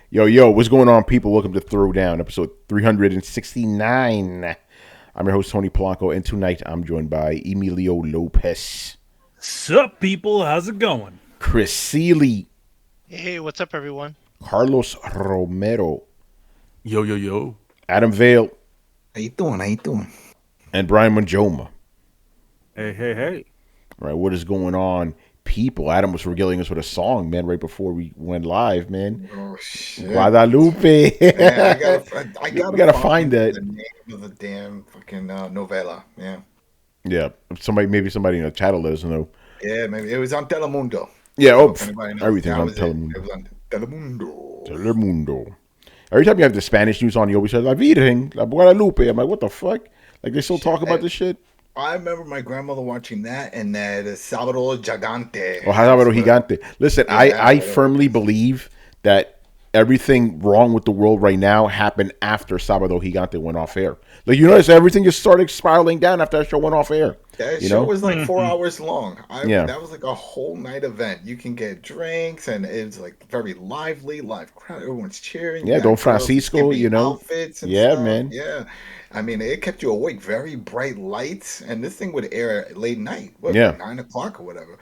Yo, what's going on, people? Welcome to Throwdown, episode 369. I'm your host, Tony Polanco, and tonight I'm joined by Emilio Lopez, Sup, people? How's it going? Chris Seeley, Hey, what's up, everyone? Carlos Romero, Yo, yo, yo. Adam Vale, How you doing? How you doing? and Brian Manjoma. Hey, hey, hey. All right, what is going on, people? Adam was regaling us with a song, man, right before we went live, man. Oh shit! Guadalupe. Man, I gotta find that. the name of the damn fucking novella. Yeah, Yeah, maybe somebody in the chat will let us know. yeah. Maybe it was on Telemundo. Yeah, If anybody knows. everything's That on was it. Telemundo. It was on Telemundo. Telemundo. Every time you have the Spanish news on, you always say La Virgen, La Guadalupe. I'm like, what the fuck? Like they still talk about this shit? I remember my grandmother watching that and that Salvador Gigante. Oh, Salvador Gigante. Listen, Yeah, I firmly believe that everything wrong with the world right now happened after Salvador Gigante went off air. Like, you notice everything just started spiraling down after that show went off air. That you show know? was like 4 hours long. Yeah. That was like a whole night event. You can get drinks, and it was like very lively, live crowd. Everyone's cheering. Yeah, You got Don girls in Francisco, skimpy you know. outfits and Yeah, stuff. man. Yeah. I mean, it kept you awake. Very bright lights, and this thing would air at late night. Yeah. 9 o'clock or whatever.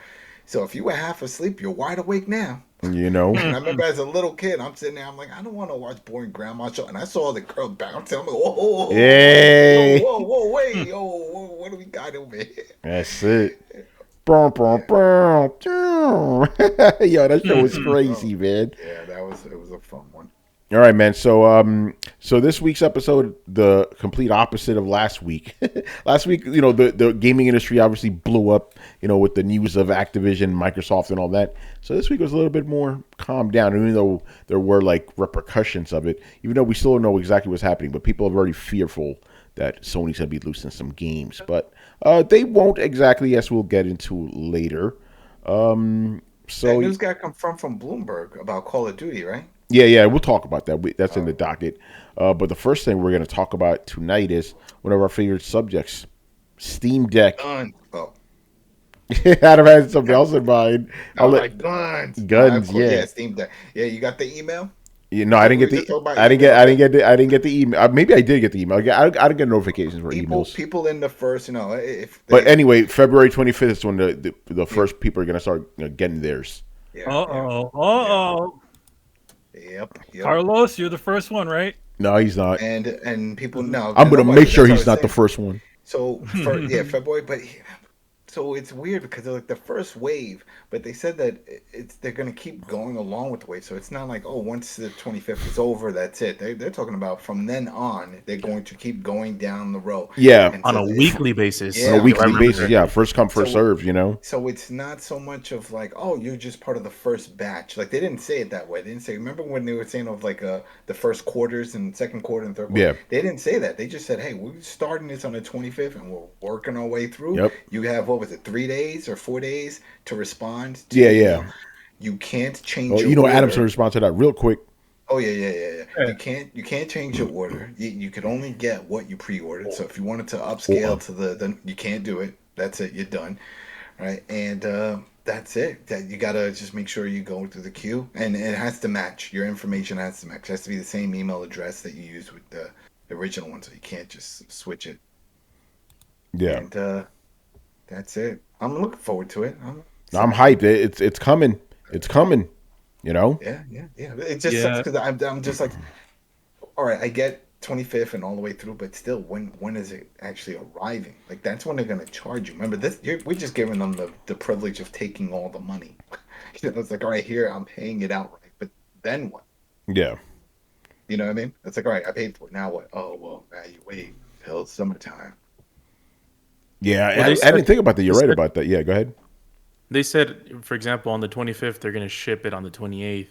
So if you were half asleep, you're wide awake now. You know? And I remember as a little kid, I'm sitting there, I'm like, I don't want to watch boring grandma show. And I saw the girl bouncing. I'm like, whoa, Yay. whoa, wait, whoa, what do we got over here? That's it. Yo, that show was crazy, man. Yeah, it was a fun one. All right, man. So, so this week's episode, the complete opposite of last week. Last week, you know, the gaming industry obviously blew up, you know, with the news of Activision, Microsoft, and all that. So this week was a little bit more calmed down, even though there were like repercussions of it. Even though we still don't know exactly what's happening, but people are very fearful that Sony's gonna be losing some games, but they won't exactly, as we'll get into later. So that news got confirmed from Bloomberg about Call of Duty, right? Yeah, we'll talk about that. That's in the docket. But the first thing we're going to talk about tonight is one of our favorite subjects, Steam Deck. Guns. Oh, Adam had something else in mind. like guns. Guns, yeah. Steam Deck. Yeah, you got the email? Yeah, no, I didn't get I didn't get the email. Maybe I did get the email. I didn't get notifications for emails. People in the first, you know, but anyway, February 25th is when the first people are going to start getting theirs. Yeah, Uh-oh. Yep. Carlos, you're the first one, right? No, he's not. And people know. I'm going to make sure he's not the first one. So February, but so it's weird because they're like the first wave, but they said that they're going to keep going along with the wave. So it's not like, oh, once the 25th is over, that's it. They're talking about from then on, they're going to keep going down the road. Yeah, on a weekly basis. Yeah, on a weekly basis, yeah. First come, first serve, you know. So it's not so much of like, oh, you're just part of the first batch. Like they didn't say it that way. They didn't say. Remember when they were saying of like the first quarters and second quarter and third quarter? Yeah. They didn't say that. They just said, hey, we're starting this on the 25th and we're working our way through. Yep. You have, what was it, 3 days or 4 days to respond to, Yeah. You can't change. Well, your you know, order. Adam's going to respond to that real quick. Oh yeah. You can't change your order. You could only get what you pre-ordered. So if you wanted to upscale to the you can't do it. That's it. You're done. Right, and that's it. That you gotta just make sure you go through the queue, and it has to match. Your information has to match. It has to be the same email address that you used with the original one. So you can't just switch it. Yeah, and that's it. I'm looking forward to it. I'm hyped. It's coming. It's coming. You know. Yeah. It just sucks because I'm just like, all right, I get 25th and all the way through, but still, when is it actually arriving? Like that's when they're gonna charge you. Remember this? We're just giving them the privilege of taking all the money. You know, it's like, all right, here I'm paying it outright, but then what? Yeah. You know what I mean? It's like, all right, I paid for it. Now what? Oh well, now you wait till summertime. Yeah, Well, I didn't think about that. You're right about that. Yeah, go ahead. They said, for example, on the 25th, they're going to ship it on the 28th.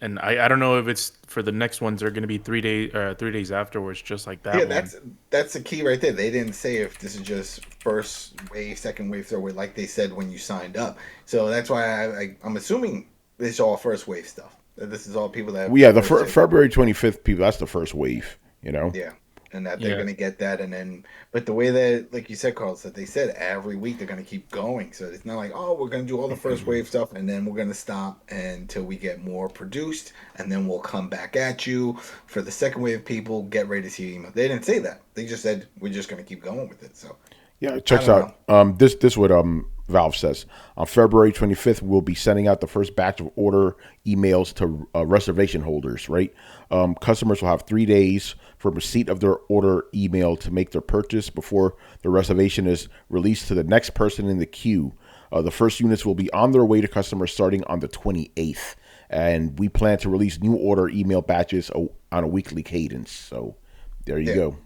And I don't know if it's for the next ones, they're going to be 3 days afterwards, just like that. Yeah, that's the key right there. They didn't say if this is just first wave, second wave, third wave, like they said when you signed up. So that's why I'm assuming this is all first wave stuff. This is all people that. Well, yeah, the February 25th people. That's the first wave. You know. Yeah. and that they're Yeah. going to get that. And then, but the way that, like you said, Carlos, that they said every week they're going to keep going. So it's not like, oh, we're going to do all the first wave stuff and then we're going to stop until we get more produced, and then we'll come back at you for the second wave of people. Get ready to see your email. They didn't say that. They just said we're just going to keep going with it. So Yeah, it checks out. This what Valve says. On February 25th, we'll be sending out the first batch of order emails to reservation holders. Right, customers will have 3 days from receipt of their order email to make their purchase before the reservation is released to the next person in the queue. The first units will be on their way to customers starting on the 28th, and we plan to release new order email batches on a weekly cadence. So there you go.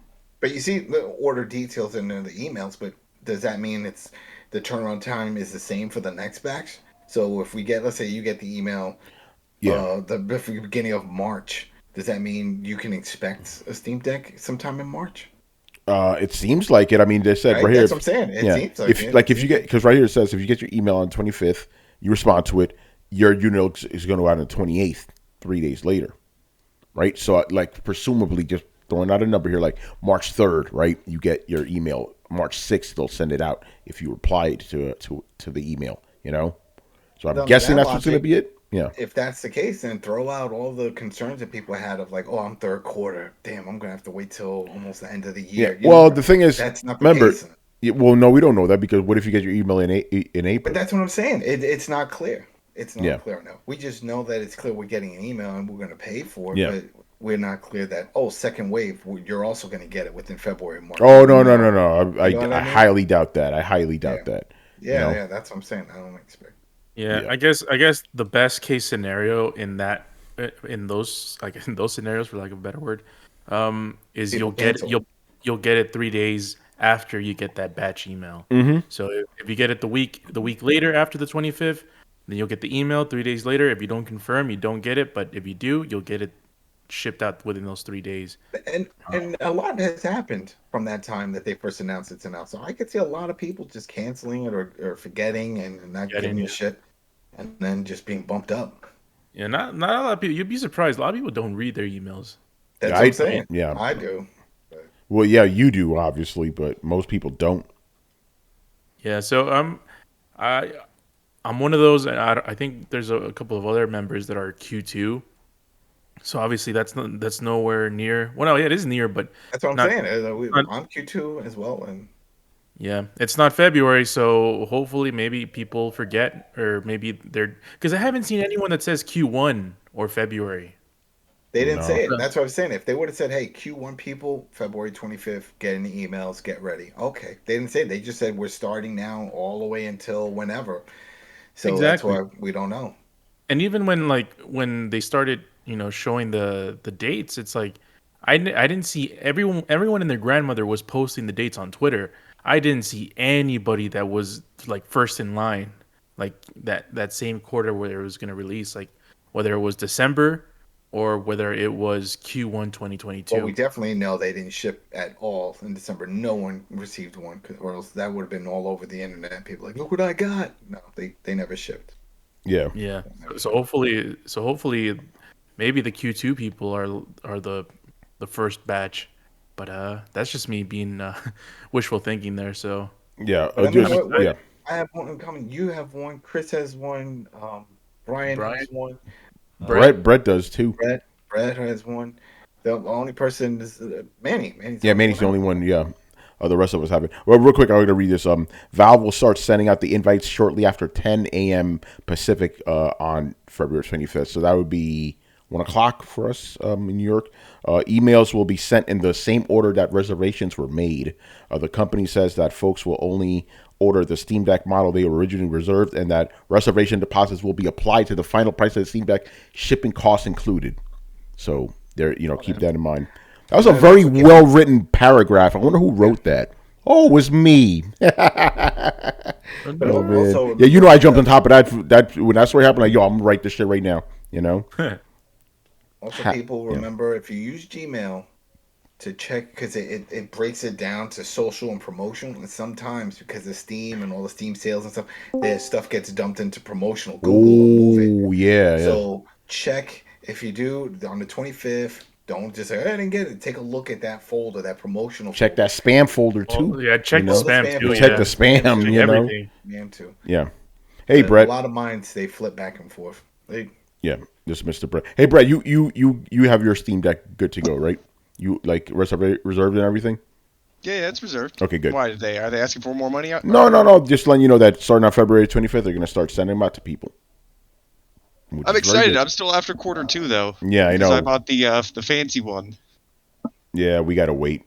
But you see the order details in the emails, but does that mean it's the turnaround time is the same for the next batch? So if we get, let's say you get the email the beginning of March, does that mean you can expect a Steam Deck sometime in March? It seems like it. I mean, they said right here. That's what I'm saying. It seems like if you get, because right here it says if you get your email on 25th, you respond to it, your unit is going to go out on the 28th, 3 days later, right? So like presumably just throwing out a number here, like March 3rd, right? You get your email March 6th. They'll send it out if you reply to the email. So I'm guessing that's what's going to be it. Yeah. If that's the case, then throw out all the concerns that people had of like, oh, I'm third quarter. Damn, I'm gonna have to wait till almost the end of the year. Yeah. Well, the thing is, that's not the case. Well, no, we don't know that because what if you get your email in April? But that's what I'm saying. It's not clear. It's not clear now. We just know that it's clear we're getting an email and we're going to pay for it. Yeah. But we're not clear that second wave, you're also going to get it within February, March. Oh no! I highly doubt that. I highly doubt that. Yeah, that's what I'm saying. I don't expect. Yeah, I guess the best case scenario in those scenarios, for lack of a better word, is People you'll get it 3 days after you get that batch email. Mm-hmm. So if you get it the week later after the 25th, then you'll get the email 3 days later. If you don't confirm, you don't get it. But if you do, you'll get it shipped out within those 3 days. And a lot has happened from that time that they first announced it's announced. So I could see a lot of people just canceling it or forgetting and not giving a shit, and then just being bumped up. Yeah, not a lot of people. You'd be surprised. A lot of people don't read their emails. That's what I'm saying. Yeah, I do. Well, yeah, you do obviously, but most people don't. Yeah, so I'm one of those, and I think there's a couple of other members that are Q2. So obviously that's nowhere near. Well, no, yeah, it is near, but that's what I'm saying. I'm Q2 as well, and yeah, it's not February, so hopefully maybe people forget, or maybe they're because I haven't seen anyone that says Q1 or February. They didn't say it. That's what I was saying. If they would have said, "Hey, Q1 people, February 25th, get in the emails, get ready." Okay, they didn't say it. They just said we're starting now all the way until whenever. So that's why we don't know. And even when they started, showing the dates, it's like I didn't see everyone and their grandmother was posting the dates on Twitter. I didn't see anybody that was like first in line, like that same quarter where it was going to release, like whether it was December or whether it was Q1 2022. Well, we definitely know they didn't ship at all in December. No one received one, or else that would have been all over the internet. People like, look what I got. No, they never shipped. Yeah. Yeah. So hopefully, maybe the Q2 people are the first batch, but that's just me being wishful thinking there. So yeah, I have one coming. You have one. Chris has one. Brian has one. Brett does too. Brett has one. The only person is Manny. Manny's the only one. Yeah. The rest of us have it. Well, real quick, I'm going to read this. Valve will start sending out the invites shortly after 10 a.m. Pacific on February 25th. So that would be 1 o'clock for us in New York. Emails will be sent in the same order that reservations were made. The company says that folks will only order the Steam Deck model they originally reserved, and that reservation deposits will be applied to the final price of the Steam Deck, shipping costs included. So there, keep that in mind. That was a very well-written paragraph. I wonder who wrote that. Oh, it was me. Oh, man. Yeah, I jumped on top of that when that story happened. Like, I'm gonna write this shit right now. Also, people remember if you use Gmail to check, because it breaks it down to social and promotional, and sometimes because of Steam and all the Steam sales and stuff, their stuff gets dumped into promotional. Google will move it. Yeah. So check if you do on the 25th. Don't just say, I didn't get it. Take a look at that folder, that promotional Check folder. that spam folder too. Well, yeah, check the spam too. folder. Check the spam. Check You know. everything. Spam too. Yeah. Hey, But Brett. A lot of minds they flip back and forth. Yeah, just Mr. Brett. Hey, Brett, you have your Steam Deck good to go, right? You like reserved and everything? Yeah, it's reserved. Okay, good. Why are they asking for more money? No. Just letting you know that starting on February 25th, they're going to start sending them out to people. I'm excited. I'm still after quarter 2 though. Yeah, I know. I bought the fancy one. Yeah, we got to wait.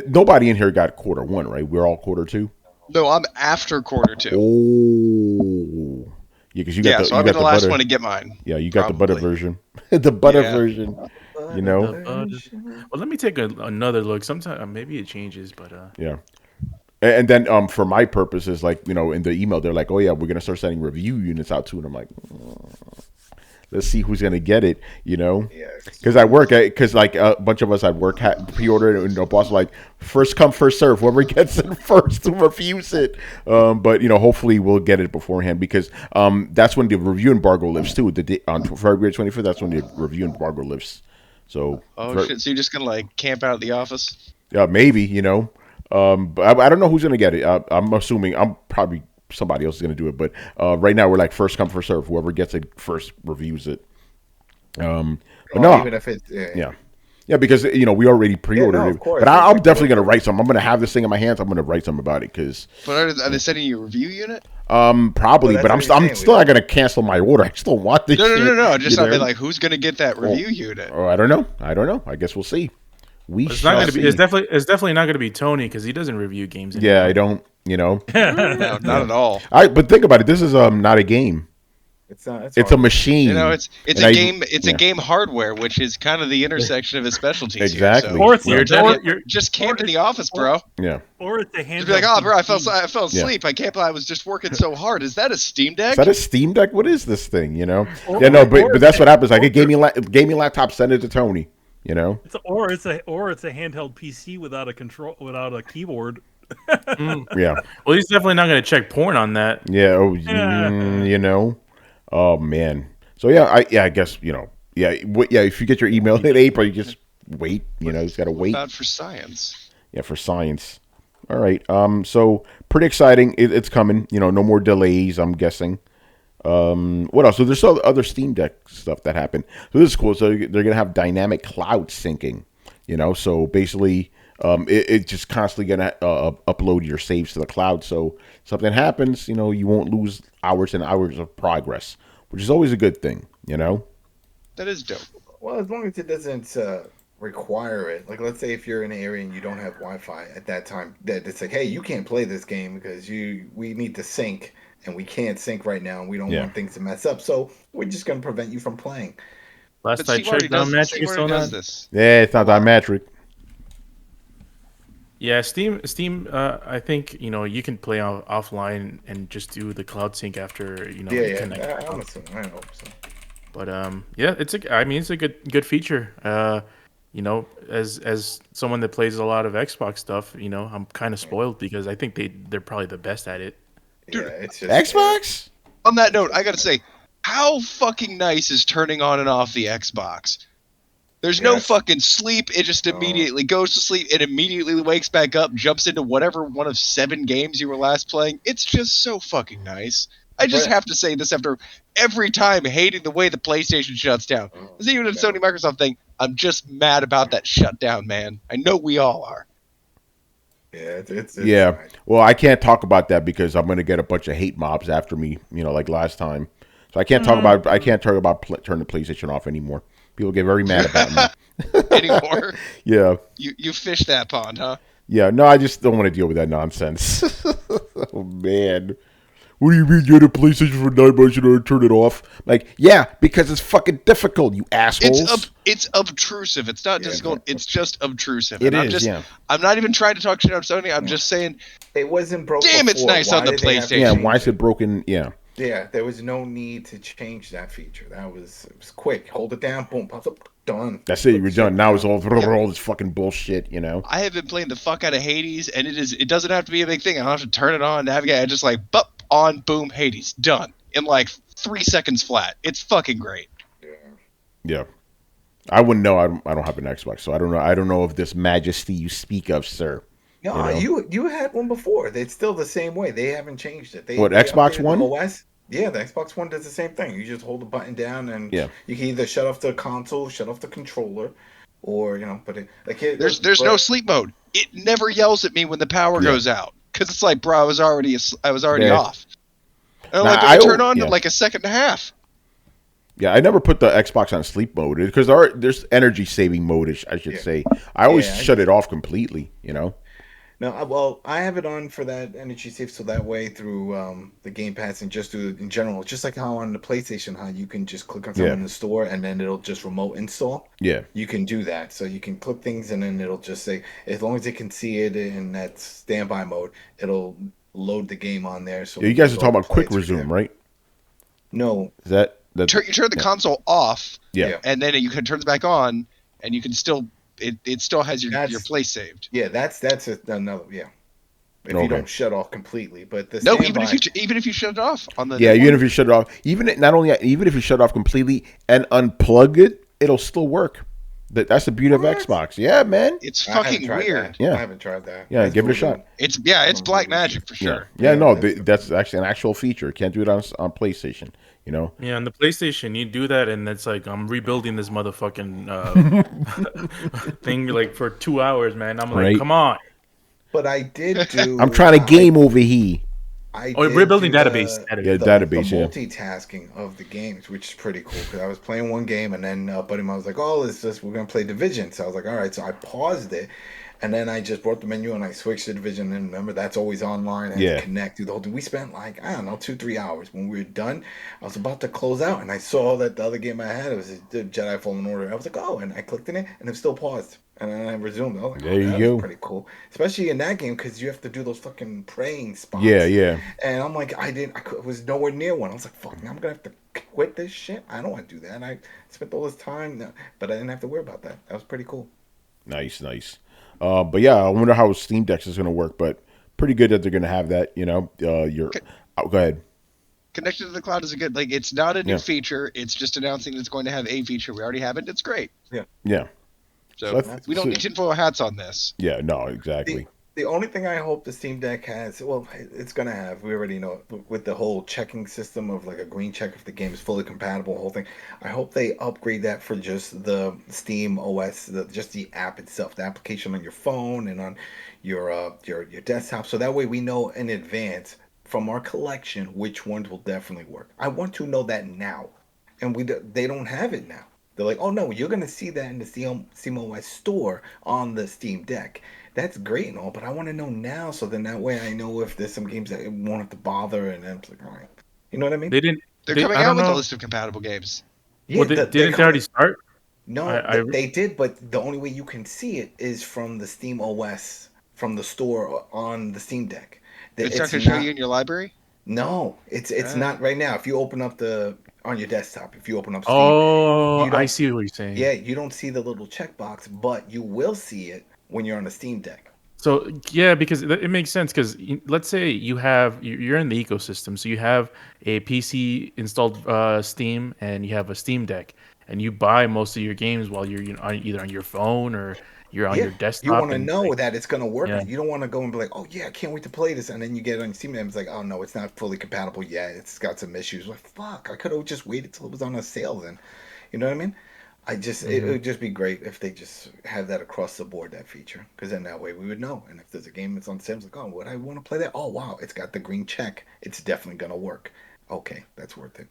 Nobody in here got quarter 1, right? We're all quarter 2. No, I'm after quarter 2. Oh, yeah, because you got so I'll be the last one to get mine. Yeah, you got probably. the butter version. The butter Yeah. version. You know. Well, let me take another look. Sometimes maybe it changes, but Yeah. And then for my purposes, like, you know, in the email, they're like, oh, yeah, we're going to start sending review units out too. And I'm like, let's see who's going to get it, you know? Because I work, because like a bunch of us at work pre-ordered it, and the boss was like, first come, first serve. Whoever gets it first to refuse it. But, you know, hopefully we'll get it beforehand because that's when the review embargo lifts too. On February 25th, that's when the review embargo lifts. So, Shit, so you're just going to like camp out at the office? Yeah, maybe, you know. But I don't know who's going to get it. I'm assuming probably somebody else is going to do it. But right now we're like first come, first serve. Whoever gets it first reviews it. But no. Even if it's... Yeah, because, you know, we already pre-ordered it. course. But I'm definitely going to write something. I'm going to have this thing in my hands. I'm going to write something about it. But are they sending you a review unit? Probably. Well, but I'm still not going to cancel my order. I still want this shit. No. Just you I mean, know? like, who's going to get that review unit? Oh, I don't know. I guess we'll see. it's not going to be. It's definitely not going to be Tony because he doesn't review games anymore. Yeah, I don't. You know. No, not at all. But think about it. This is not a game. It's a machine. You know, it's a game. It's a game hardware, which is kind of the intersection of his specialties. Exactly. Here, Or it's you're just camped in the office, bro. Yeah. Or it's a handheld. You'd be like, oh, bro, I fell Yeah. asleep. I can't believe I was just working so hard. Is that a Steam Deck? Is that a Steam Deck? What is this thing? You know? But that's what happens. Like a gaming laptop, send it to Tony. You know? It's a handheld PC without a keyboard. Yeah. Well, he's definitely not going to check porn on that. Yeah. Oh, you know. Oh man. So I guess you know. Yeah. If you get your email in April, you just wait. You know, you just gotta wait. About for science. Yeah, for science. All right. So pretty exciting. It's coming. You know, no more delays. I'm guessing. What else? So there's other Steam Deck stuff that happened. So this is cool. So they're gonna have dynamic cloud syncing. You know, so basically, it just constantly gonna upload your saves to the cloud. So something happens, you know, you won't lose hours and hours of progress, which is always a good thing. You know. That is dope. Well, as long as it doesn't require it. Like, let's say if you're in an area and you don't have Wi-Fi at that time, that it's like, hey, you can't play this game because we need to sync, and we can't sync right now, and we don't want things to mess up. So we're just going to prevent you from playing. Last I checked, Metric is still not. Yeah, it's not that metric. Yeah, Steam. I think you know you can play offline and just do the cloud sync after you know. Connect. I hope so. But yeah, it's a good feature. You know, as someone that plays a lot of Xbox stuff, you know, I'm kind of spoiled because I think they're probably the best at it. Yeah, it's just Xbox. On that note, I gotta say, how fucking nice is turning on and off the Xbox? There's no fucking sleep. It just immediately goes to sleep. It immediately wakes back up, jumps into whatever one of 7 games you were last playing. It's just so fucking nice. I just have to say this after every time hating the way the PlayStation shuts down. It's even a Sony Microsoft thing. I'm just mad about that shutdown, man. I know we all are. Yeah, it's Fine. Well, I can't talk about that because I'm going to get a bunch of hate mobs after me, you know, like last time. So I can't talk about turning the PlayStation off anymore. People get very mad about me. Anymore? Yeah. You fish that pond, huh? Yeah, no, I just don't want to deal with that nonsense. Oh, man. What do you mean you had a PlayStation for 9 months and I turn it off? Like, yeah, because it's fucking difficult, you assholes. It's obtrusive. It's not difficult. It's just obtrusive. It and is, I'm not even trying to talk shit on Sony. I'm just saying, it wasn't broken. Damn, it's nice on the PlayStation. Yeah, why is it broken? Yeah. Yeah, there was no need to change that feature. It was quick. Hold it down, boom, pops up, done. That's it. You're done. Now it's all this fucking bullshit. You know. I have been playing the fuck out of Hades, and it doesn't have to be a big thing. I don't have to turn it on, navigate. I just like, on, boom, Hades, done in like 3 seconds flat. It's fucking great. Yeah. I wouldn't know. I don't have an Xbox, so I don't know. I don't know of this majesty you speak of, sir. No, you had one before. It's still the same way. They haven't changed it. They Xbox updated One? the OS. Yeah, the Xbox One does the same thing. You just hold the button down, and Yeah. you can either shut off the console, shut off the controller, or There's no sleep mode. It never yells at me when the power goes out because it's like, bro, I was already off. And let me turn on to like a second and a half. Yeah, I never put the Xbox on sleep mode because there's energy saving mode, I should say. I always shut it off completely, No, well, I have it on for that energy save, so that way through the Game Pass and just through in general, just like how on the PlayStation, how you can just click on something in the store and then it'll just remote install. Yeah, you can do that. So you can click things and then it'll just say, as long as it can see it in that standby mode, it'll load the game on there. So you guys are talking about quick resume, right? No, is that you turn the console off, and then you can turn it back on, and you can still it still has your place saved. Yeah, that's another If you don't shut off completely, but the even if you shut it off on the even if you shut it off, even if you shut it off completely and unplug it, it'll still work. That's the beauty of Xbox. Yeah, man. It's fucking weird. Yeah, I haven't tried that. Yeah, give it a shot. It's black magic for sure. Yeah, no, that's actually an actual feature. Can't do it on PlayStation. Yeah, on the PlayStation, you do that, and it's like I'm rebuilding this motherfucking thing like for 2 hours, man. I'm like, come on. But I did do. I'm trying to game over here. Rebuilding database. Database. The multitasking of the games, which is pretty cool. Because I was playing one game, and then buddy of mine was like, "Oh, we're gonna play Division." So I was like, "All right." So I paused it. And then I just brought the menu and I switched to Division. And remember, that's always online and connect through the whole thing. We spent 2-3 hours. When we were done, I was about to close out. And I saw that the other game I had, it was the Jedi Fallen Order. I was like, oh, and I clicked in it and it still paused. And then I resumed. I was like, there you go. Pretty cool. Especially in that game because you have to do those fucking praying spots. Yeah. And I'm like, I was nowhere near one. I was like, fuck, now I'm going to have to quit this shit. I don't want to do that. And I spent all this time, but I didn't have to worry about that. That was pretty cool. Nice. But yeah, I wonder how Steam Deck is going to work. But pretty good that they're going to have that. Go ahead. Connected to the cloud is a good. It's not a new feature. It's just announcing it's going to have a feature. We already have it. It's great. Yeah. So we don't need tinfoil hats on this. Yeah. No. Exactly. The only thing I hope the Steam Deck has, well, it's going to have, we already know, with the whole checking system of a green check if the game is fully compatible, whole thing. I hope they upgrade that for just the Steam OS, just the app itself, the application on your phone and on your desktop. So that way we know in advance from our collection which ones will definitely work. I want to know that now. And they don't have it now. They're like, oh no, you're going to see that in the Steam OS store on the Steam Deck. That's great and all, but I want to know now, so then that way I know if there's some games that won't have to bother, and I'm like, all right, you know what I mean? They're coming out with a list of compatible games. Yeah, didn't they already start? No, they did, but the only way you can see it is from the Steam OS, from the store on the Steam Deck. It's not going to show you in your library? No, it's not right now. If you open up on your desktop, if you open up Steam, I see what you're saying. Yeah, you don't see the little checkbox, but you will see it when you're on the Steam Deck. So yeah, because it makes sense. Because let's say you're in the ecosystem, so you have a PC installed Steam, and you have a Steam Deck, and you buy most of your games while you're either on your phone or you're on your desktop. You want to know that it's going to work. Yeah. You don't want to go and be like, oh yeah, I can't wait to play this, and then you get it on Steam, and it's like, oh no, it's not fully compatible yet. It's got some issues. Like fuck, I could have just waited till it was on a sale then. You know what I mean? It would just be great if they just have that across the board, that feature, because then that way we would know. And if there's a game that's on sale, it's like, oh, would I want to play that? Oh, wow, it's got the green check. It's definitely going to work. Okay, that's worth it.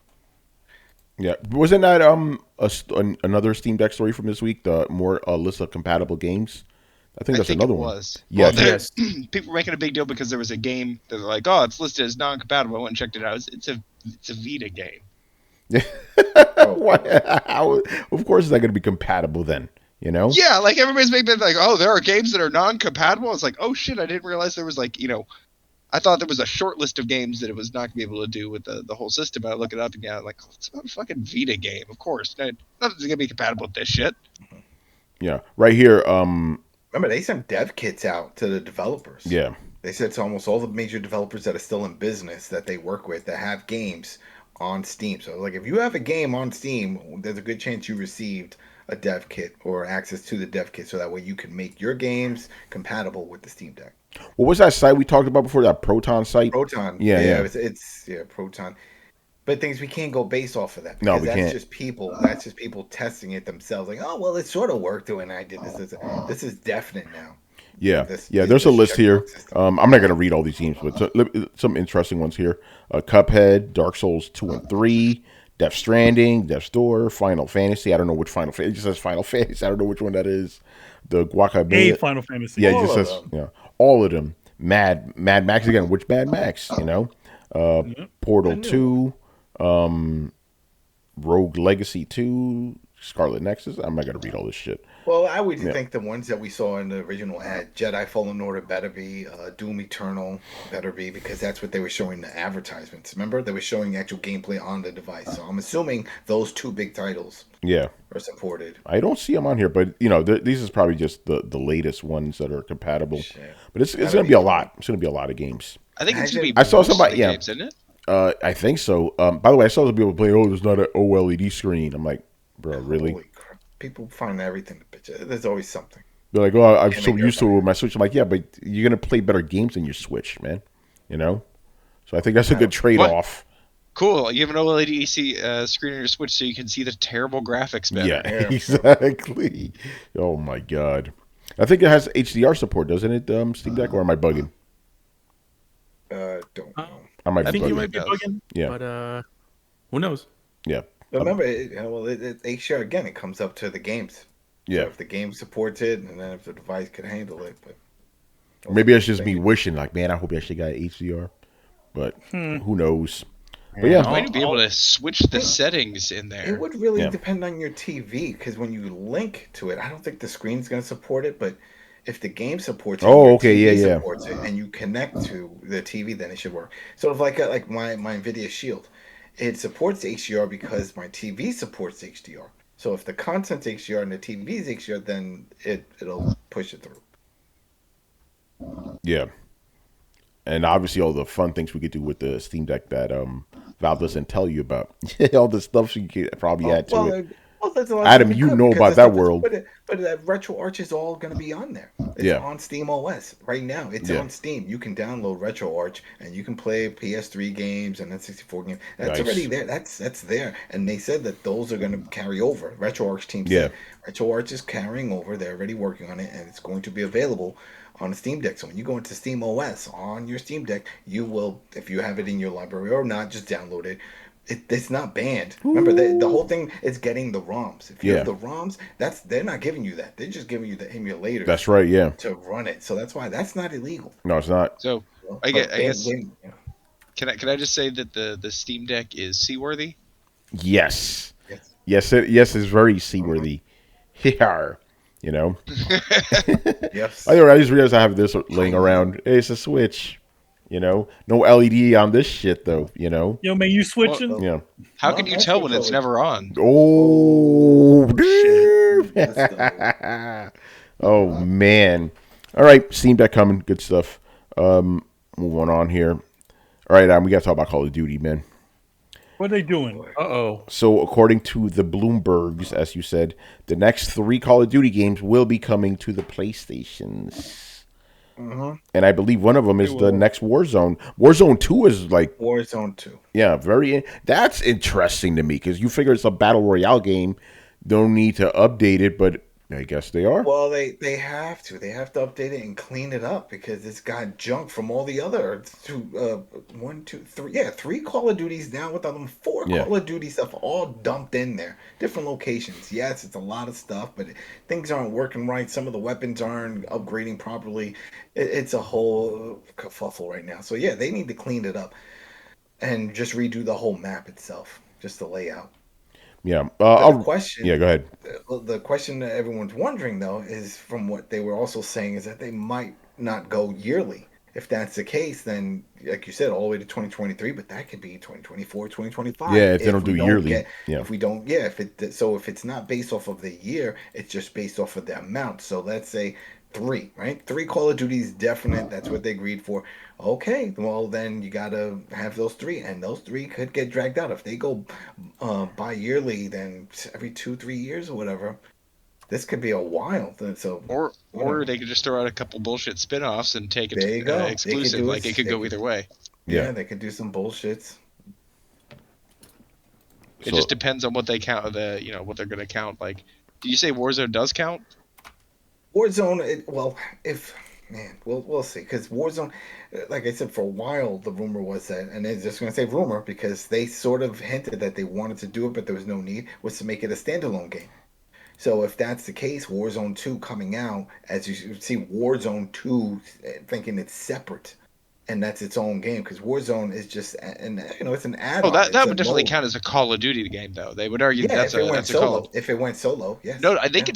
Yeah, wasn't that another Steam Deck story from this week? The more list of compatible games. I think that's another one. Yeah, yes. People were making a big deal because there was a game that they're like, oh, it's listed as non-compatible. I went and checked it out. It's a Vita game. Yeah. Of course, it's not going to be compatible then. Yeah, everybody's making like, oh, there are games that are non-compatible. It's like, oh shit, I didn't realize there was I thought there was a short list of games that it was not going to be able to do with the whole system. I look it up again, like, it's a fucking Vita game, of course. Nothing's going to be compatible with this shit. Yeah, right here. Remember, they sent dev kits out to the developers. Yeah, they said to almost all the major developers that are still in business that they work with that have games on Steam. So like if you have a game on Steam, there's a good chance you received a dev kit or access to the dev kit, so that way you can make your games compatible with the Steam Deck. What was that site we talked about before? That Proton site? Proton. Yeah. It's Proton. But things we can't go based off of that, No, because we that's can't. just people. That's just people testing it themselves. Like, oh well, it sort of worked when I did this. This is definite now. Yeah, This- yeah. this- There's a this list here. checkbox system. I'm not gonna read all these games, but some interesting ones here. Cuphead, Dark Souls 2 and 3, Death Stranding, Death's Door, Final Fantasy. I don't know which Final Fantasy. It just says Final Fantasy. I don't know which one that is. The Guacamole. Final Fantasy. Yeah, it All just of says them. all of them. Mad Max again. Which Mad Max? You know, Portal 2, Rogue Legacy 2, Scarlet Nexus. I'm not gonna read all this shit. Well, I would think the ones that we saw in the original ad, Jedi Fallen Order better be, Doom Eternal better be, because that's what they were showing the advertisements. Remember, they were showing actual gameplay on the device. So I'm assuming those two big titles Yeah, are supported. I don't see them on here, but you know, these is probably just the latest ones that are compatible. Shit. But it's gonna be a lot. It's gonna be a lot of games. I think it's gonna be. I saw most of somebody- the yeah. games, isn't it? I think so. By the way, I saw some people play. Oh, there's not an OLED screen. I'm like, bro, really? Holy crap. People find everything to bitch. There's always something. They're like, oh, I'm Can't so make used to it everybody. with my Switch. I'm like, yeah, but you're gonna play better games than your Switch, man. You know. So I think that's a good trade off. Cool. You have an OLED screen on your Switch, so you can see the terrible graphics better. Yeah, Yeah. exactly. Oh my god. I think it has HDR support, doesn't it? Steam Deck, or am I bugging? Don't know. I might I be think you bugging. might be bugging. Yeah. But who knows? Yeah. Remember, HDR again. It comes up to the games. Yeah. So if the game supports it, and then if the device can handle it, but Maybe that's just me wishing, like, man, I hope I actually got HDR. But who knows? But yeah, You might be able to switch the settings in it there. would really Yeah. depend on your TV, because when you link to it, I don't think the screen's going to support it, but if the game supports it, Oh, your okay, TV yeah. supports it, and you connect to the TV, then it should work. Sort of like my Nvidia Shield, it supports HDR because my TV supports HDR. So if the content's HDR and the TV's HDR, then it'll push it through. yeah. And obviously all the fun things we could do with the Steam Deck that Valve doesn't tell you about. All the stuff you could probably add to it. There's a lot Adam, of you stuff know because about the that stuff is- world. But that RetroArch is all going to be on there. It's Yeah. on Steam OS right now. It's Yeah. on Steam. You can download RetroArch and you can play PS3 games and N64 games. That's Nice. already there. That's there. And they said that those are going to carry over. RetroArch team Yeah. said RetroArch is carrying over. They're already working on it, and it's going to be available on the Steam Deck. So when you go into Steam OS on your Steam Deck, you will, if you have it in your library or not, just download it. It's not banned. Remember, the whole thing is getting the ROMs. If you have Yeah. the ROMs, they're not giving you that. They're just giving you the emulators That's right, yeah. to run it. So that's why that's not illegal. No, it's not. So I But guess can I just say that the Steam Deck is seaworthy? Yes. Yes. Yes, it's very seaworthy. Here. You know? Yes. I just realized I have this laying around. Hey, it's a Switch. You know? No LED on this shit though, you know? Yo, man, you switching? Well, Yeah. How Well, can you that's tell when it's controller. never on? Oh, shit. damn. Oh man. All right, Steam Deck coming. Good stuff. Moving on here. All right, we got to talk about Call of Duty, man. What are they doing? Uh-oh. So, according to the Bloombergs, as you said, the next 3 Call of Duty games will be coming to the PlayStations. And I believe one of them is the next Warzone. Warzone 2 is like, Warzone 2. yeah, that's interesting to me because you figure it's a battle royale game. Don't need to update it, but I guess they are. Well, they have to. They have to update it and clean it up because it's got junk from all the other 3 Call of Duties now with them 4 Yeah. Call of Duty stuff all dumped in there. Different locations. Yes, it's a lot of stuff, but things aren't working right. Some of the weapons aren't upgrading properly. It's a whole kerfuffle right now. So yeah, they need to clean it up and just redo the whole map itself, just the layout. Yeah. The question. Yeah, go ahead. The question that everyone's wondering, though, is from what they were also saying is that they might not go yearly. If that's the case, then, like you said, all the way to 2023, but that could be 2024, 2025. Yeah, if they don't do we yearly. Yeah. If we don't, yeah, if it's not based off of the year, it's just based off of the amount. So let's say 3, right? 3 Call of Duties definite. That's what they agreed for. Okay, well then you gotta have those 3, and those 3 could get dragged out if they go bi-yearly, then every 2-3 years or whatever. This could be a while. So Or they could just throw out a couple bullshit spin-offs and take it there you go. exclusive. Like it could go either way. Yeah, they could do some bullshits. It just depends on what they count. What they're gonna count. Like, did you say Warzone does count? Warzone, we'll see. Because Warzone, like I said, for a while the rumor was that, and it's just going to say rumor because they sort of hinted that they wanted to do it, but there was no need, was to make it a standalone game. So if that's the case, Warzone 2 coming out, as you see Warzone 2 thinking it's separate, and that's its own game, because Warzone is just, and it's an add-on. Oh, that would definitely count as a Call of Duty game, though. They would argue that's a Call of... If it went solo, yes. No, I think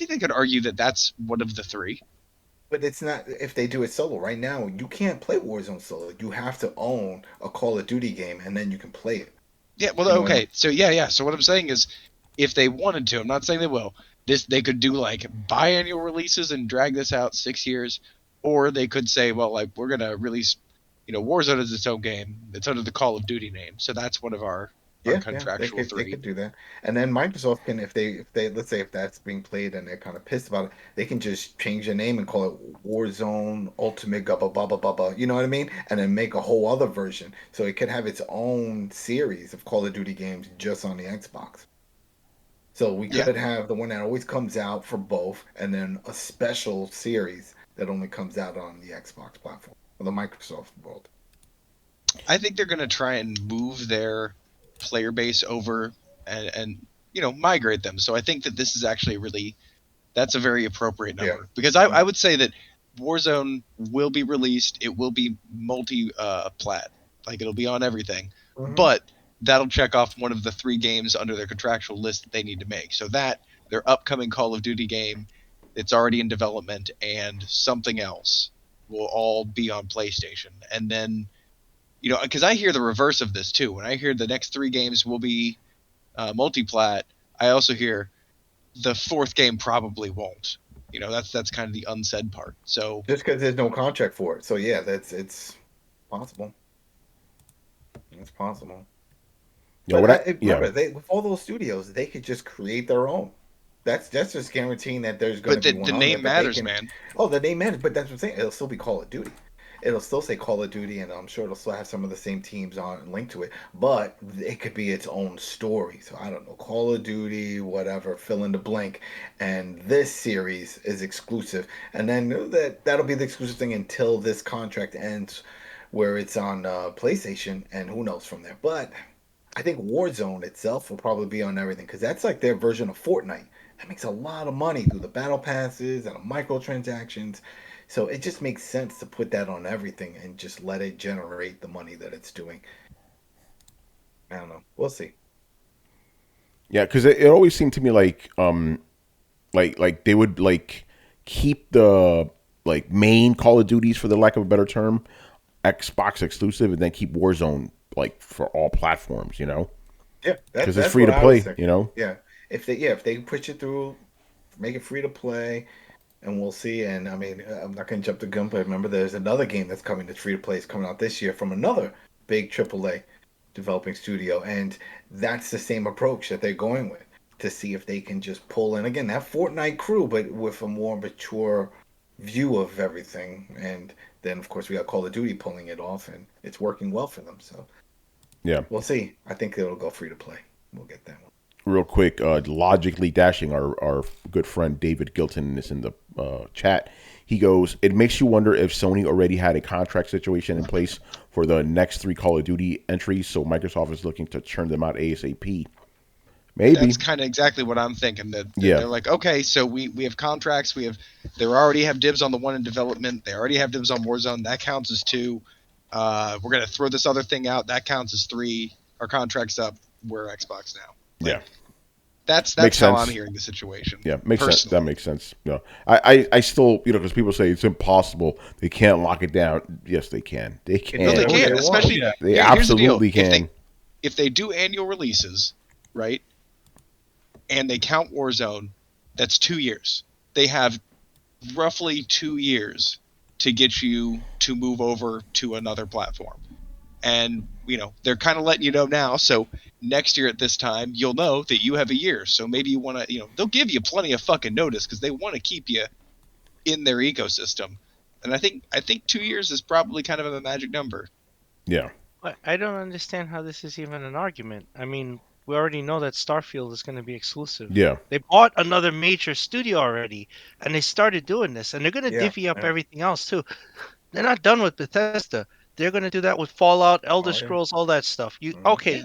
they could argue that that's one of the 3. But it's not if they do it solo. Right now, you can't play Warzone solo. You have to own a Call of Duty game, and then you can play it. Yeah, well, okay. So, yeah. So what I'm saying is, if they wanted to, I'm not saying they will, they could do, like, biannual releases and drag this out 6 years, or they could say, well, like, we're going to release, Warzone is its own game. It's under the Call of Duty name. So that's one of our contractual 3. They could do that. And then Microsoft can, if they let's say if that's being played and they're kind of pissed about it, they can just change the name and call it Warzone Ultimate blah blah blah blah blah. You know what I mean? And then make a whole other version. So it could have its own series of Call of Duty games just on the Xbox. So we could have the one that always comes out for both, and then a special series that only comes out on the Xbox platform or the Microsoft world. I think they're going to try and move their player base over and migrate them. So I think that this is actually that's a very appropriate number, because I would say that Warzone will be released. It will be multi-plat, like it'll be on everything, but that'll check off one of the 3 games under their contractual list that they need to make. So that their upcoming Call of Duty game, it's already in development, and something else will all be on PlayStation. And then, because I hear the reverse of this too. When I hear the next 3 games will be multi-plat, I also hear the 4th game probably won't. That's kind of the unsaid part. So just because there's no contract for it. So yeah, it's possible. It's possible. Remember, with all those studios, they could just create their own. That's just guaranteeing that there's going to be one. But the name matters, man. Oh, the name matters, but that's what I'm saying. It'll still be Call of Duty. It'll still say Call of Duty, and I'm sure it'll still have some of the same teams on linked to it. But it could be its own story. So I don't know, Call of Duty, whatever, fill in the blank. And this series is exclusive, and then that'll be the exclusive thing until this contract ends, where it's on PlayStation, and who knows from there. But I think Warzone itself will probably be on everything, because that's like their version of Fortnite. That makes a lot of money through the battle passes and the microtransactions. So it just makes sense to put that on everything and just let it generate the money that it's doing. I don't know. We'll see. Yeah, because it always seemed to me like they would like keep the like main Call of Duties, for the lack of a better term, Xbox exclusive, and then keep Warzone like for all platforms. Yeah, because it's free to play. Yeah, if they push it through, make it free to play. And we'll see. And I mean, I'm not going to jump the gun, but remember, there's another game that's coming that's free to play. It's coming out this year from another big AAA developing studio. And that's the same approach that they're going with, to see if they can just pull in, again, that Fortnite crew, but with a more mature view of everything. And then, of course, we got Call of Duty pulling it off, and it's working well for them. So, yeah, we'll see. I think it'll go free to play. We'll get that one. Real quick, Logically Dashing, our good friend David Gilton is in the chat. He goes, it makes you wonder if Sony already had a contract situation in place for the next 3 Call of Duty entries, so Microsoft is looking to churn them out ASAP. Maybe. That's kind of exactly what I'm thinking. They're like, okay, so we have contracts. They already have dibs on the one in development. They already have dibs on Warzone. That counts as 2. We're going to throw this other thing out. That counts as 3. Our contract's up. We're Xbox now. Yeah. That's how I'm hearing the situation. Yeah, makes sense. That makes sense. I still, because people say it's impossible. They can't lock it down. Yes, they can. They can. No, they can. Especially, they absolutely can. If they do annual releases, right, and they count Warzone, that's 2 years. They have roughly 2 years to get you to move over to another platform. And, they're kind of letting you know now. So next year at this time, you'll know that you have a year. So maybe you want to, they'll give you plenty of fucking notice because they want to keep you in their ecosystem. And I think 2 years is probably kind of a magic number. Yeah. But I don't understand how this is even an argument. I mean, we already know that Starfield is going to be exclusive. Yeah. They bought another major studio already, and they started doing this, and they're going to divvy up everything else too. They're not done with Bethesda. They're going to do that with Fallout, Elder Scrolls, all that stuff.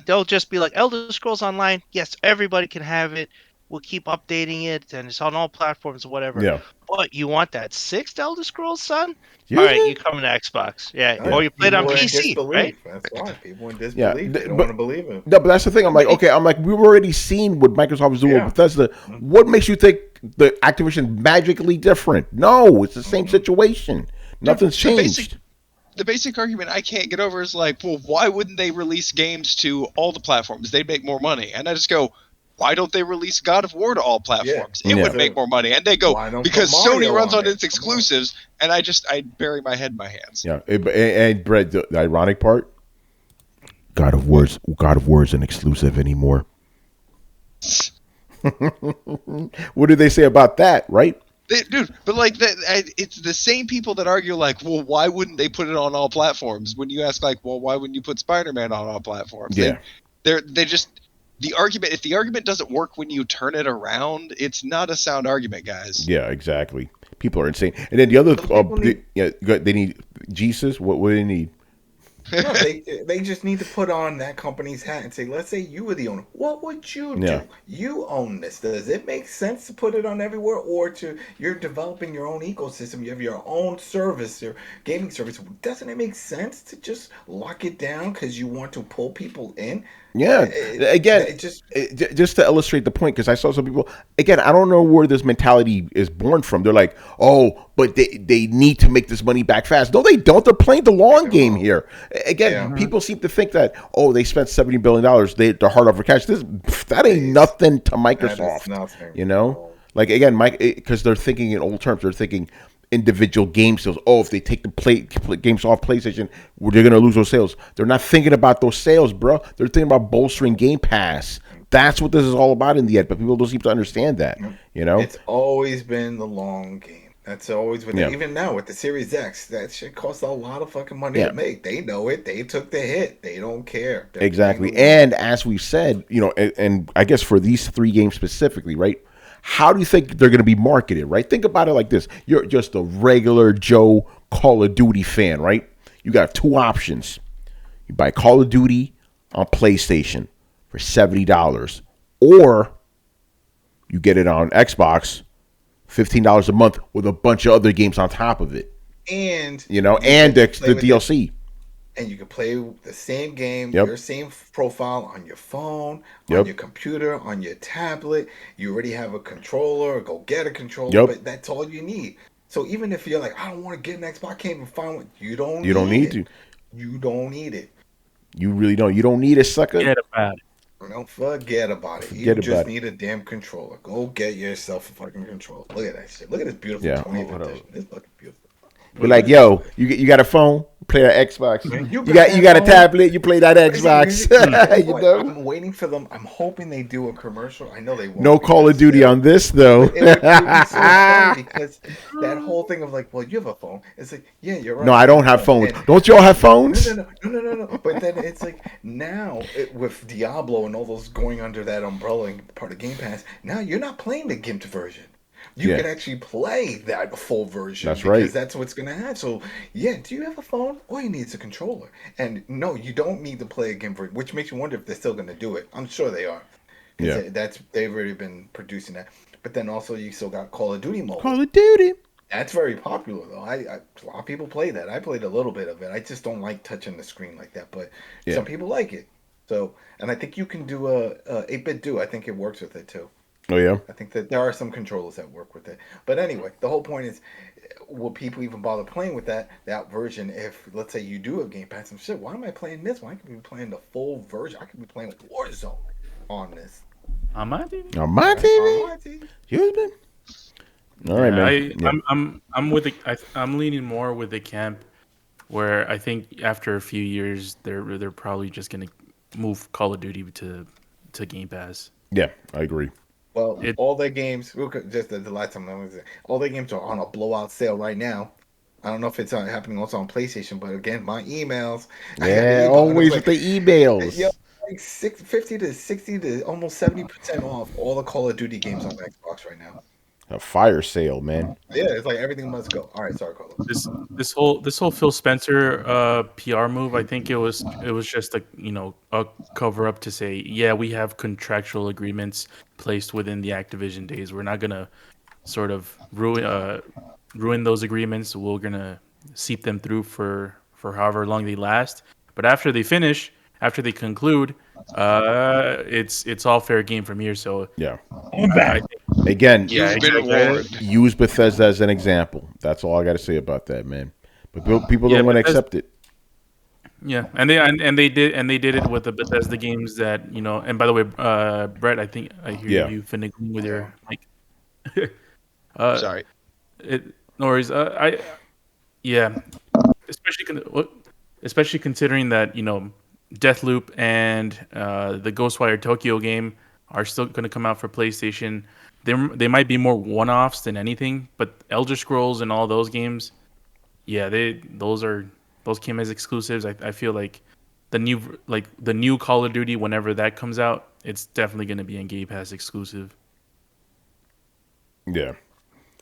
They'll just be like Elder Scrolls Online. Yes, everybody can have it. We'll keep updating it, and it's on all platforms or whatever. Yeah. But you want that 6th Elder Scrolls, son? Yeah. All right, you come to Xbox. Yeah. Or you play it on PC, right? That's why people in disbelief. They don't want to believe it. No, but that's the thing. I'm like, we've already seen what Microsoft is doing with Bethesda. What makes you think the Activision magically different? No, it's the same situation. Nothing's changed. The basic argument I can't get over is like, well, why wouldn't they release games to all the platforms? They'd make more money. And I just go, why don't they release God of War to all platforms? It would make more money. And they go, because Sony runs on its exclusives. And I bury my head in my hands. Yeah. And Brett, the ironic part, God of War isn't exclusive anymore. What did they say about that, right? Dude, but like that, it's the same people that argue like, well, why wouldn't they put it on all platforms? When you ask like, well, why wouldn't you put Spider-Man on all platforms? Yeah, they just the argument. If the argument doesn't work when you turn it around, it's not a sound argument, guys. Yeah, exactly. People are insane. And then the other, they need Jesus. What do they need? No, they just need to put on that company's hat and say, let's say you were the owner. What would you do? Yeah. You own this. Does it make sense to put it on everywhere, or you're developing your own ecosystem? You have your own service, your gaming service. Doesn't it make sense to just lock it down because you want to pull people in? Yeah. Again, just to illustrate the point, because I saw some people. Again, I don't know where this mentality is born from. They're like, oh, but they need to make this money back fast. No, they don't. They're playing the long game here. Again, people seem to think that, they spent $70 billion. They're hard over cash. That ain't nothing to Microsoft. Nothing. Like, again, because they're thinking in old terms. They're thinking individual game sales. If they take the games off PlayStation, they're going to lose those sales. They're not thinking about those sales, bro. They're thinking about bolstering Game Pass. That's what this is all about in the end. But people don't seem to understand that. It's always been the long game. That's always what even now with the Series X, that shit costs a lot of fucking money to make. They know it. They took the hit. They don't care. Exactly. And as we said, and I guess for these 3 games specifically, right? How do you think they're going to be marketed, right? Think about it like this. You're just a regular Joe Call of Duty fan, right? You got 2 options. You buy Call of Duty on PlayStation for $70, or you get it on Xbox, $15 a month with a bunch of other games on top of it. And and the DLC. And you can play the same game, your same profile on your phone, on your computer, on your tablet. You already have a controller. Go get a controller, but that's all you need. So even if you're like, I don't want to get an Xbox, I can't even find one. You don't need to. You don't need it. You really don't. You don't need a sucker. Forget about it. Don't forget about it. You just need a damn controller. Go get yourself a fucking controller. Look at that shit. Look at this beautiful 20th edition. It's fucking beautiful. But like, you got a phone, play that Xbox. You got a tablet, you play that Xbox. I'm waiting for them. I'm hoping they do a commercial. I know they won't. No Call of Duty on this though. It would be so funny because that whole thing of like, well, you have a phone. It's like, yeah, you're right. No, I don't have phones. Don't you all have phones? No. But then it's like now with Diablo and all those going under that umbrella and part of Game Pass, now you're not playing the GIMP version. You can actually play that full version. That's right. Because that's what's going to happen. So, do you have a phone? All you need is a controller. And no, you don't need to play a game version, which makes you wonder if they're still going to do it. I'm sure they are. They've already been producing that. But then also you still got Call of Duty mobile. Call of Duty. That's very popular, though. A lot of people play that. I played a little bit of it. I just don't like touching the screen like that. But some people like it. So, and I think you can do a 8-bit do. I think it works with it, too. Oh, yeah? I think that there are some controllers that work with it. But anyway, the whole point is, will people even bother playing with that version if, let's say, you do have Game Pass and shit, why am I playing this one? I could be playing the full version. I could be playing Warzone on this. On my TV? On my TV? Excuse me? All right, man. I'm leaning more with the camp where I think after a few years they're probably just gonna move Call of Duty to Game Pass. Yeah, I agree. Well, all their games, just the last time I was there, all their games are on a blowout sale right now. I don't know if it's happening also on PlayStation, but again, my emails. Yeah, always with the emails. Yo, like 50 to 60 to almost 70% off all the Call of Duty games on Xbox right now. A fire sale, man. Yeah, it's like everything must go. All right, sorry, Carlos. This whole Phil Spencer PR move, I think it was just a cover up to say, yeah, we have contractual agreements placed within the Activision days. We're not gonna sort of ruin those agreements. We're gonna seep them through for however long they last. But after they conclude, it's all fair game from here. So yeah, Again, you've been warned. Use Bethesda as an example. That's all I got to say about that, man. But people don't want to accept it. Yeah, and they did it with the Bethesda games that And by the way, Brett, I think I hear you finagling with your mic. Sorry. No worries. Especially considering that Deathloop and the Ghostwire Tokyo game are still going to come out for PlayStation. They might be more one-offs than anything, but Elder Scrolls and all those games, those came as exclusives. I feel like the new Call of Duty, whenever that comes out, it's definitely going to be a Game Pass exclusive. Yeah.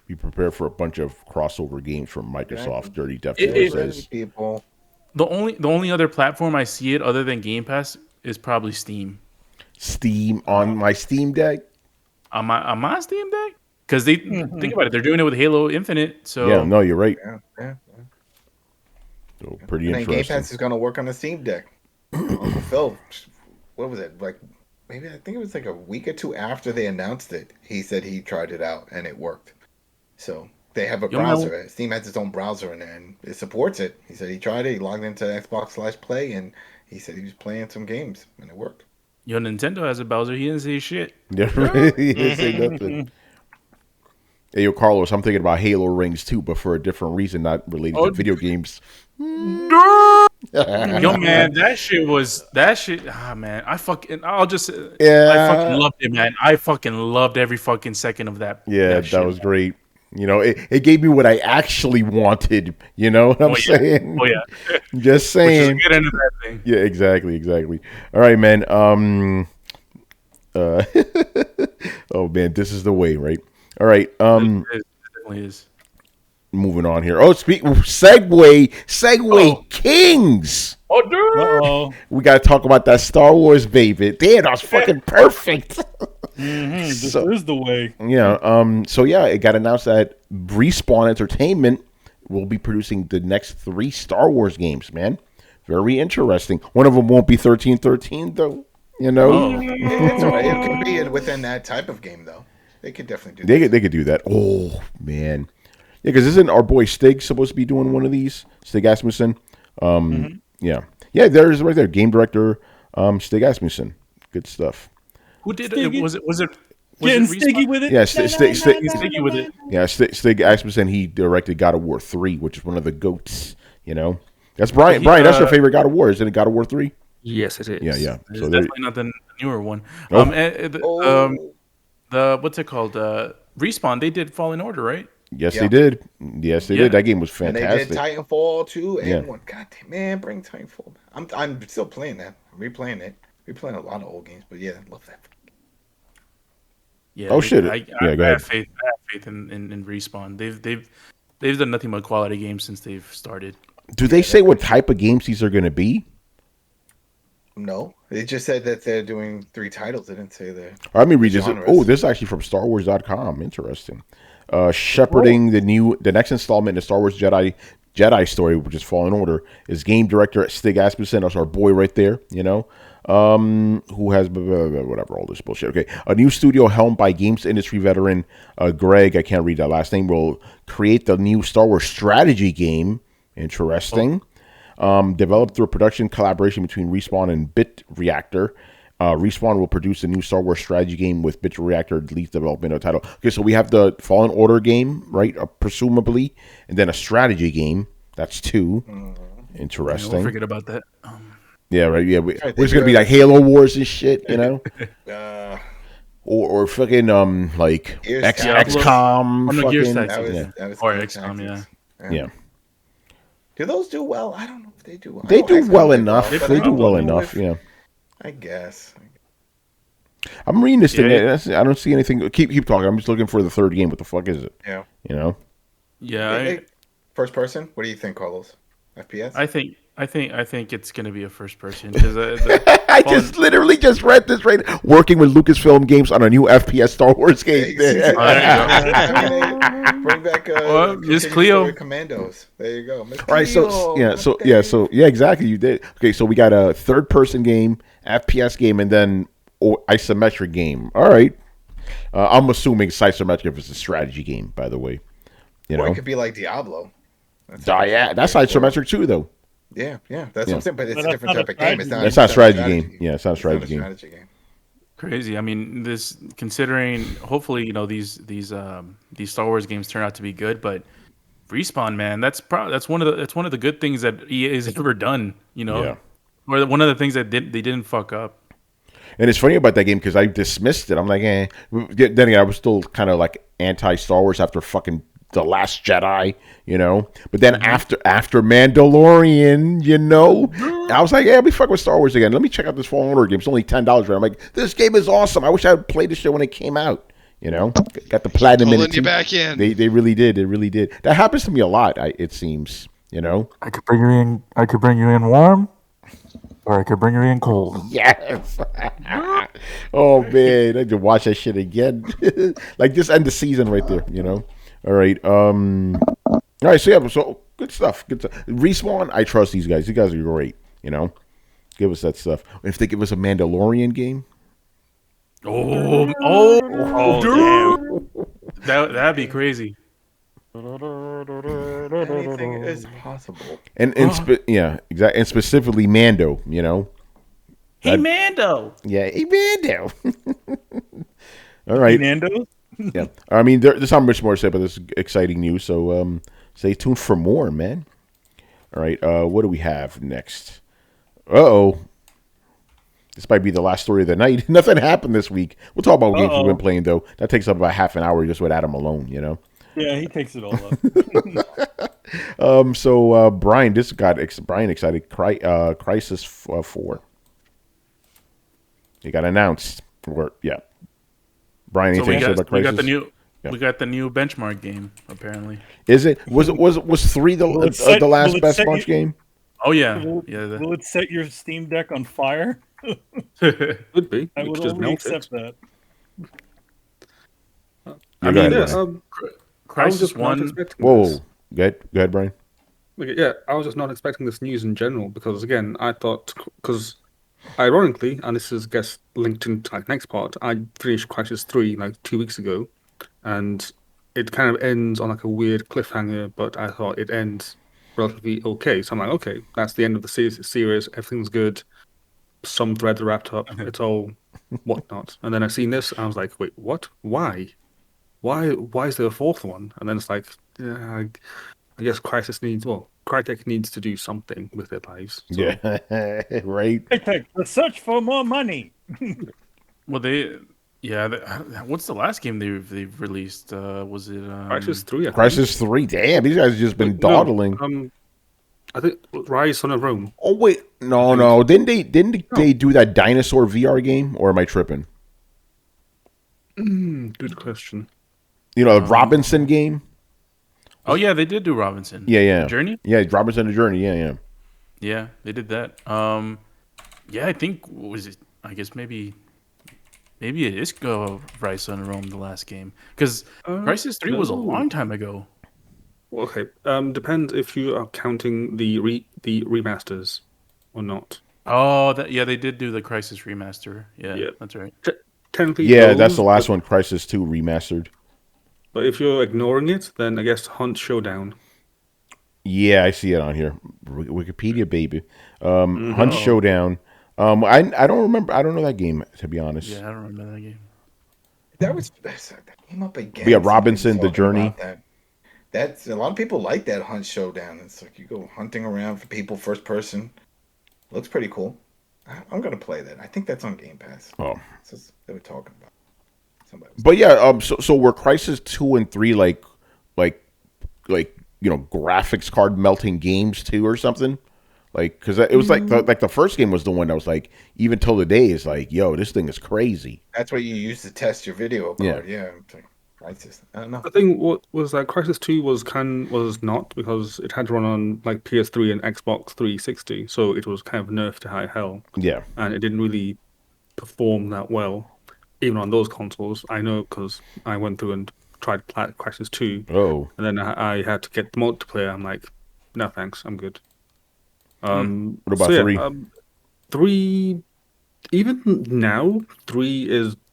Be prepared for a bunch of crossover games from Microsoft. Dirty definitely says. People. The only other platform I see it other than Game Pass is probably Steam. Steam on my Steam Deck. On my Steam Deck, because they think about it, they're doing it with Halo Infinite. So yeah, no, you're right. Yeah. So pretty and interesting. Game Pass is going to work on the Steam Deck. Uncle Phil, what was it like? Maybe I think it was like a week or two after they announced it. He said he tried it out and it worked. So they have a browser. Steam has its own browser in there and it supports it. He said he tried it. He logged into Xbox/Play and he said he was playing some games and it worked. Yo, Nintendo has a browser. He didn't say shit. Yeah, he didn't say nothing. Hey, yo, Carlos, I'm thinking about Halo Rings too, but for a different reason, not related to video games. Yo, man, that shit. Ah, man, I fucking loved it, man. I fucking loved every fucking second of that. Yeah, that was great. It gave me what I actually wanted. You know what I'm saying? Oh yeah. Just saying. Get into that thing. Yeah, exactly. All right, man. Oh man, this is the way, right? All right. It definitely is. Moving on here. Oh, segue Kings. Oh, dude. We got to talk about that Star Wars, baby. Damn, that was fucking perfect. This is the way. Yeah. So yeah, it got announced that Respawn Entertainment will be producing the next 3 Star Wars games. Man, very interesting. One of them won't be 1313 though. That's right. It could be within that type of game though. They could definitely do that. They could do that. Oh man. Yeah, because isn't our boy Stig supposed to be doing one of these? Stig Asmussen. Yeah, there's right there. Game director, Stig Asmussen. Good stuff. Who did it? Was it getting Stiggy with it? Yeah, Stiggy with it. Yeah, Stig Asmussen. He directed God of War 3, which is one of the goats. That's Brian. Brian, that's your favorite God of War, isn't it? God of War 3. Yes, it is. Yeah. It's definitely not the newer one. The what's it called? Respawn. They did Fallen Order, right? Yes, they did. That game was fantastic. And they did Titanfall 2 and 1. God damn, man, bring Titanfall. I'm still playing that. I'm replaying it. Replaying a lot of old games, but yeah, I love that. Yeah. Oh shit. Go ahead. I have faith in Respawn. They've done nothing but quality games since they've started. Do they say what type of games these are going to be? No, they just said that they're doing 3 titles. They didn't say that. Let me read this. Oh, this is actually from StarWars.com. Interesting. Shepherding the next installment in the Star Wars Jedi story, which is Fallen Order, is game director Stig Asmussen. That's our boy right there. Who has whatever all this bullshit. Okay, a new studio helmed by games industry veteran Greg. I can't read that last name. Will create the new Star Wars strategy game. Interesting. Developed through a production collaboration between Respawn and Bit Reactor. Respawn will produce a new Star Wars strategy game with Bit Reactor leads development of the title. Okay, so we have the Fallen Order game, right? Presumably, and then a strategy game. That's 2. Interesting. Don't forget about that. Yeah, right. Yeah, we're just gonna be like Halo Wars and shit, you know, or fucking like XCOM, fucking or XCOM, yeah. Do those do well? I don't know if they do well. They do well enough. They do well enough. Yeah. I guess. I'm reading this thing. I don't see anything. Keep talking. I'm just looking for the third game. What the fuck is it? Yeah. You know. Yeah. First person. What do you think, Carlos? FPS. I think it's gonna be a first person because I just literally just read this right. Working with Lucasfilm Games on a new FPS Star Wars game. Bring back Miss Cleo Commandos. There you go. Miss All right, so exactly. You did. Okay, so we got a third person game, FPS game, and then isometric game. All right. I'm assuming isometric is a strategy game, by the way. You know, or it could be like Diablo. That's isometric too, though. Yeah. That's what I'm saying. But it's a different type of game. It's not. It's not a strategy game. Yeah, it's not a strategy game. Crazy. I mean, this considering hopefully these Star Wars games turn out to be good, but Respawn, man, that's one of the good things that EA has ever done. Or one of the things that they didn't fuck up. And it's funny about that game because I dismissed it. I'm like, eh. Then again, I was still kind of like anti Star Wars after fucking The Last Jedi, But then after Mandalorian, I was like, yeah, we fuck with Star Wars again. Let me check out this Fallen Order game. It's only $10, right? I'm like, this game is awesome. I wish I had played this shit when it came out. Got the platinum in it. You back in. They really did. It really did. That happens to me a lot. It seems. I could bring you in. I could bring you in warm, or I could bring you in cold. Yes. Oh man, I had to watch that shit again. Like just end the season right there. All right. All right. So good stuff. Respawn. I trust these guys. These guys are great. Give us that stuff. If they give us a Mandalorian game. Oh, damn. That'd be crazy. Anything is possible. And exactly. And specifically Mando. Hey, Mando. Yeah. Hey, Mando. All right. Mando. Yeah, I mean, there's not much more to say about this exciting news, so stay tuned for more, man. All right, what do we have next? Uh-oh. This might be the last story of the night. Nothing happened this week. We'll talk about what games we've been playing, though. That takes up about half an hour just with Adam alone, Yeah, he takes it all up. So, Brian, this got Brian excited. Crysis 4. It got announced. Brian, anything to say about Crysis? We got the new benchmark game. Apparently, is it? Was 3 the last benchmark game? Oh yeah, Will it set your Steam Deck on fire? Could be. I would only accept that. I mean, Crysis 1. Whoa, go ahead, Brian. Yeah, I was just not expecting this news in general because again, I thought ironically, and this is linked into the next part, I finished Crysis 3 like 2 weeks ago, and it kind of ends on like a weird cliffhanger, but I thought it ends relatively okay. So I'm like, okay, that's the end of the series. Everything's good. Some threads are wrapped up. It's all whatnot. And then I seen this, and I was like, wait, what? Why? Why is there a fourth one? And then it's like, yeah, I guess Crytek needs to do something with their lives. So. Yeah, right. Let's search for more money. Well, what's the last game they've released? Was it Crysis 3? Crysis 3. Damn, these guys have just been dawdling. No, I think Rise Son of Rome. Oh wait, no. Didn't they do that dinosaur VR game, or am I tripping? Good question. The Robinson game. Oh yeah, they did do Robinson. Yeah. Journey. Yeah, Robinson the Journey. Yeah. Yeah, they did that. Yeah, I think I guess maybe it is Rise Son of Rome, the last game, because Crysis 3 was a long time ago. Okay, depends if you are counting the remasters or not. Oh, they did do the Crysis remaster. Yeah. That's right. Technically, that's the last one. Crysis 2 remastered. But if you're ignoring it, then I guess Hunt Showdown. Yeah, I see it on here. Wikipedia, baby. Hunt Showdown. I don't remember. I don't know that game, to be honest. Yeah, I don't remember that game. That came up again. Yeah, Some people Robinson, The talking Journey. about that. That's a lot of people like that hunt showdown. It's like you go hunting around for people, first person. Looks pretty cool. I'm gonna play that. I think that's on Game Pass. Oh, They were talking about somebody. but yeah. So were Crisis 2 and 3 like graphics card melting games too or something? Like, because it was like the first game was the one that was like, even till the day is like, yo, this thing is crazy. That's what you use to test your video card. Yeah. Crysis. I don't know. The thing was that Crysis 2 was not, because it had to run on like PS3 and Xbox 360, so it was kind of nerfed to high hell, Yeah. and it didn't really perform that well, even on those consoles. I know because I went through and tried Crysis 2, Oh. and then I had to get the multiplayer. I'm like, no thanks, I'm good. What about 3? 3, even now, 3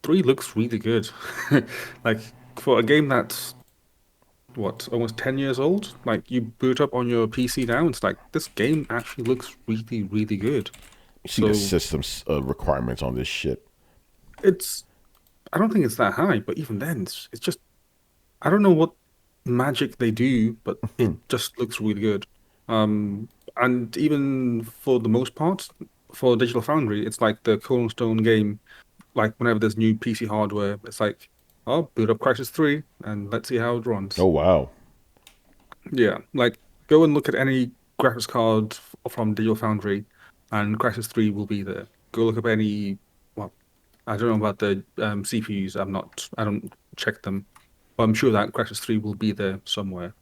looks really good. Like, for a game that's almost 10 years old, like, you boot up on your PC now, it's like, this game actually looks really, really good. You see the system's requirements on this shit. I don't think it's that high, but even then, it's just, I don't know what magic they do, but it just looks really good. And even for the most part, for Digital Foundry, it's like the cornerstone game. Like, whenever there's new PC hardware, it's like, oh, boot up Crysis 3 and let's see how it runs. Oh, wow. Yeah, like, go and look at any graphics card from Digital Foundry, and Crysis 3 will be there. Go look up any, well, I don't know about the CPUs. I don't check them, but I'm sure that Crysis 3 will be there somewhere.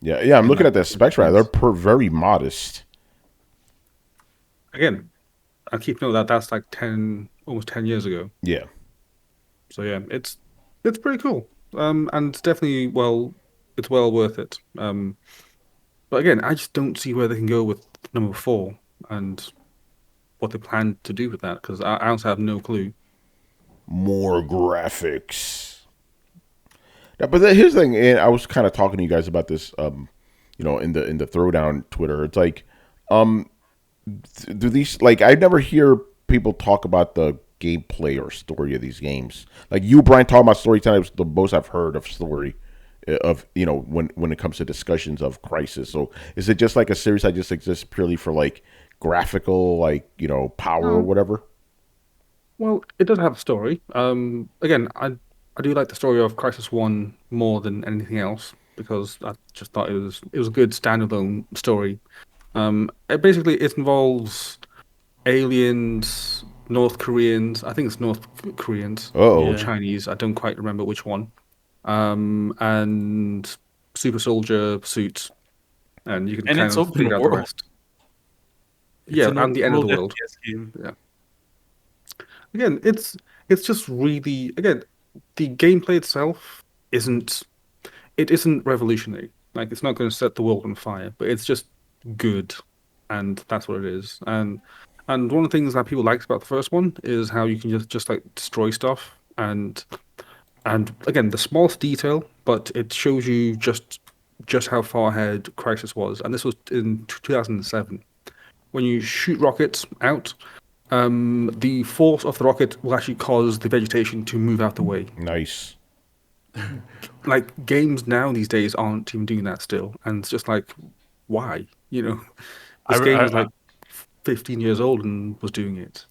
Yeah. I'm looking at the specs right. They're very modest. Again, I keep note that that's like almost 10 years ago. Yeah. So yeah, it's pretty cool. And it's definitely it's well worth it. But again, I just don't see where they can go with number 4 and what they plan to do with that, because I also have no clue. More graphics. Yeah, but here's the thing, and I was kind of talking to you guys about this, in the Throwdown Twitter. It's like, do these, like, I never hear people talk about the gameplay or story of these games. Like you, Brian, talking about storytelling is the most I've heard of story of, when it comes to discussions of Crysis. So is it just like a series that just exists purely for like graphical, like, power or whatever? Well, it does have a story. Again, I do like the story of Crysis 1 more than anything else, because I just thought it was a good standalone story. It involves aliens, North Koreans. I think it's North Koreans or Chinese. I don't quite remember which one. And super soldier suits, and you can kind of figure out the rest. Yeah, and the end of the world. Game. Yeah. Again, it's just really, again, the gameplay itself isn't revolutionary. Like, it's not going to set the world on fire, but it's just good, and that's what it is. And one of the things that people liked about the first one is how you can just like destroy stuff, and again, the smallest detail, but it shows you just how far ahead Crysis was. And this was in 2007. When you shoot rockets out, the force of the rocket will actually cause the vegetation to move out the way. Nice. Like, games now these days aren't even doing that still, and it's just like, why? This game was like 15 years old and was doing it.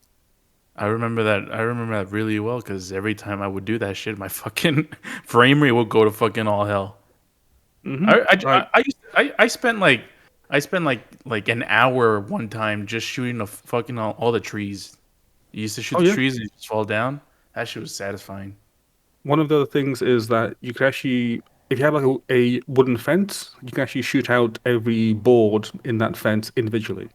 I remember that really well, because every time I would do that shit, my fucking frame rate would go to fucking all hell. Mm-hmm. I spent like an hour one time just shooting all the trees. You used to shoot the trees and you just fall down. That shit was satisfying. One of the other things is that you could actually, if you have like a wooden fence, you can actually shoot out every board in that fence individually.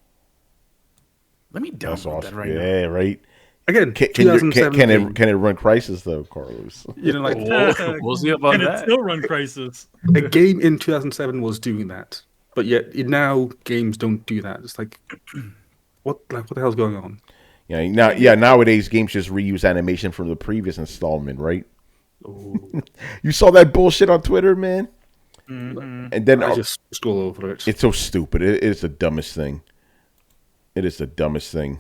Let me download that right now. Yeah, right. Again, can it run Crysis though, Carlos? We'll see about that. Can it still run Crysis? A game in 2007 was doing that, but yet now games don't do that. It's like, what the hell's going on? Yeah, nowadays games just reuse animation from the previous installment, right? You saw that bullshit on Twitter, man. Mm-hmm. And then I just scroll over it. It's so stupid. It is the dumbest thing. It is the dumbest thing.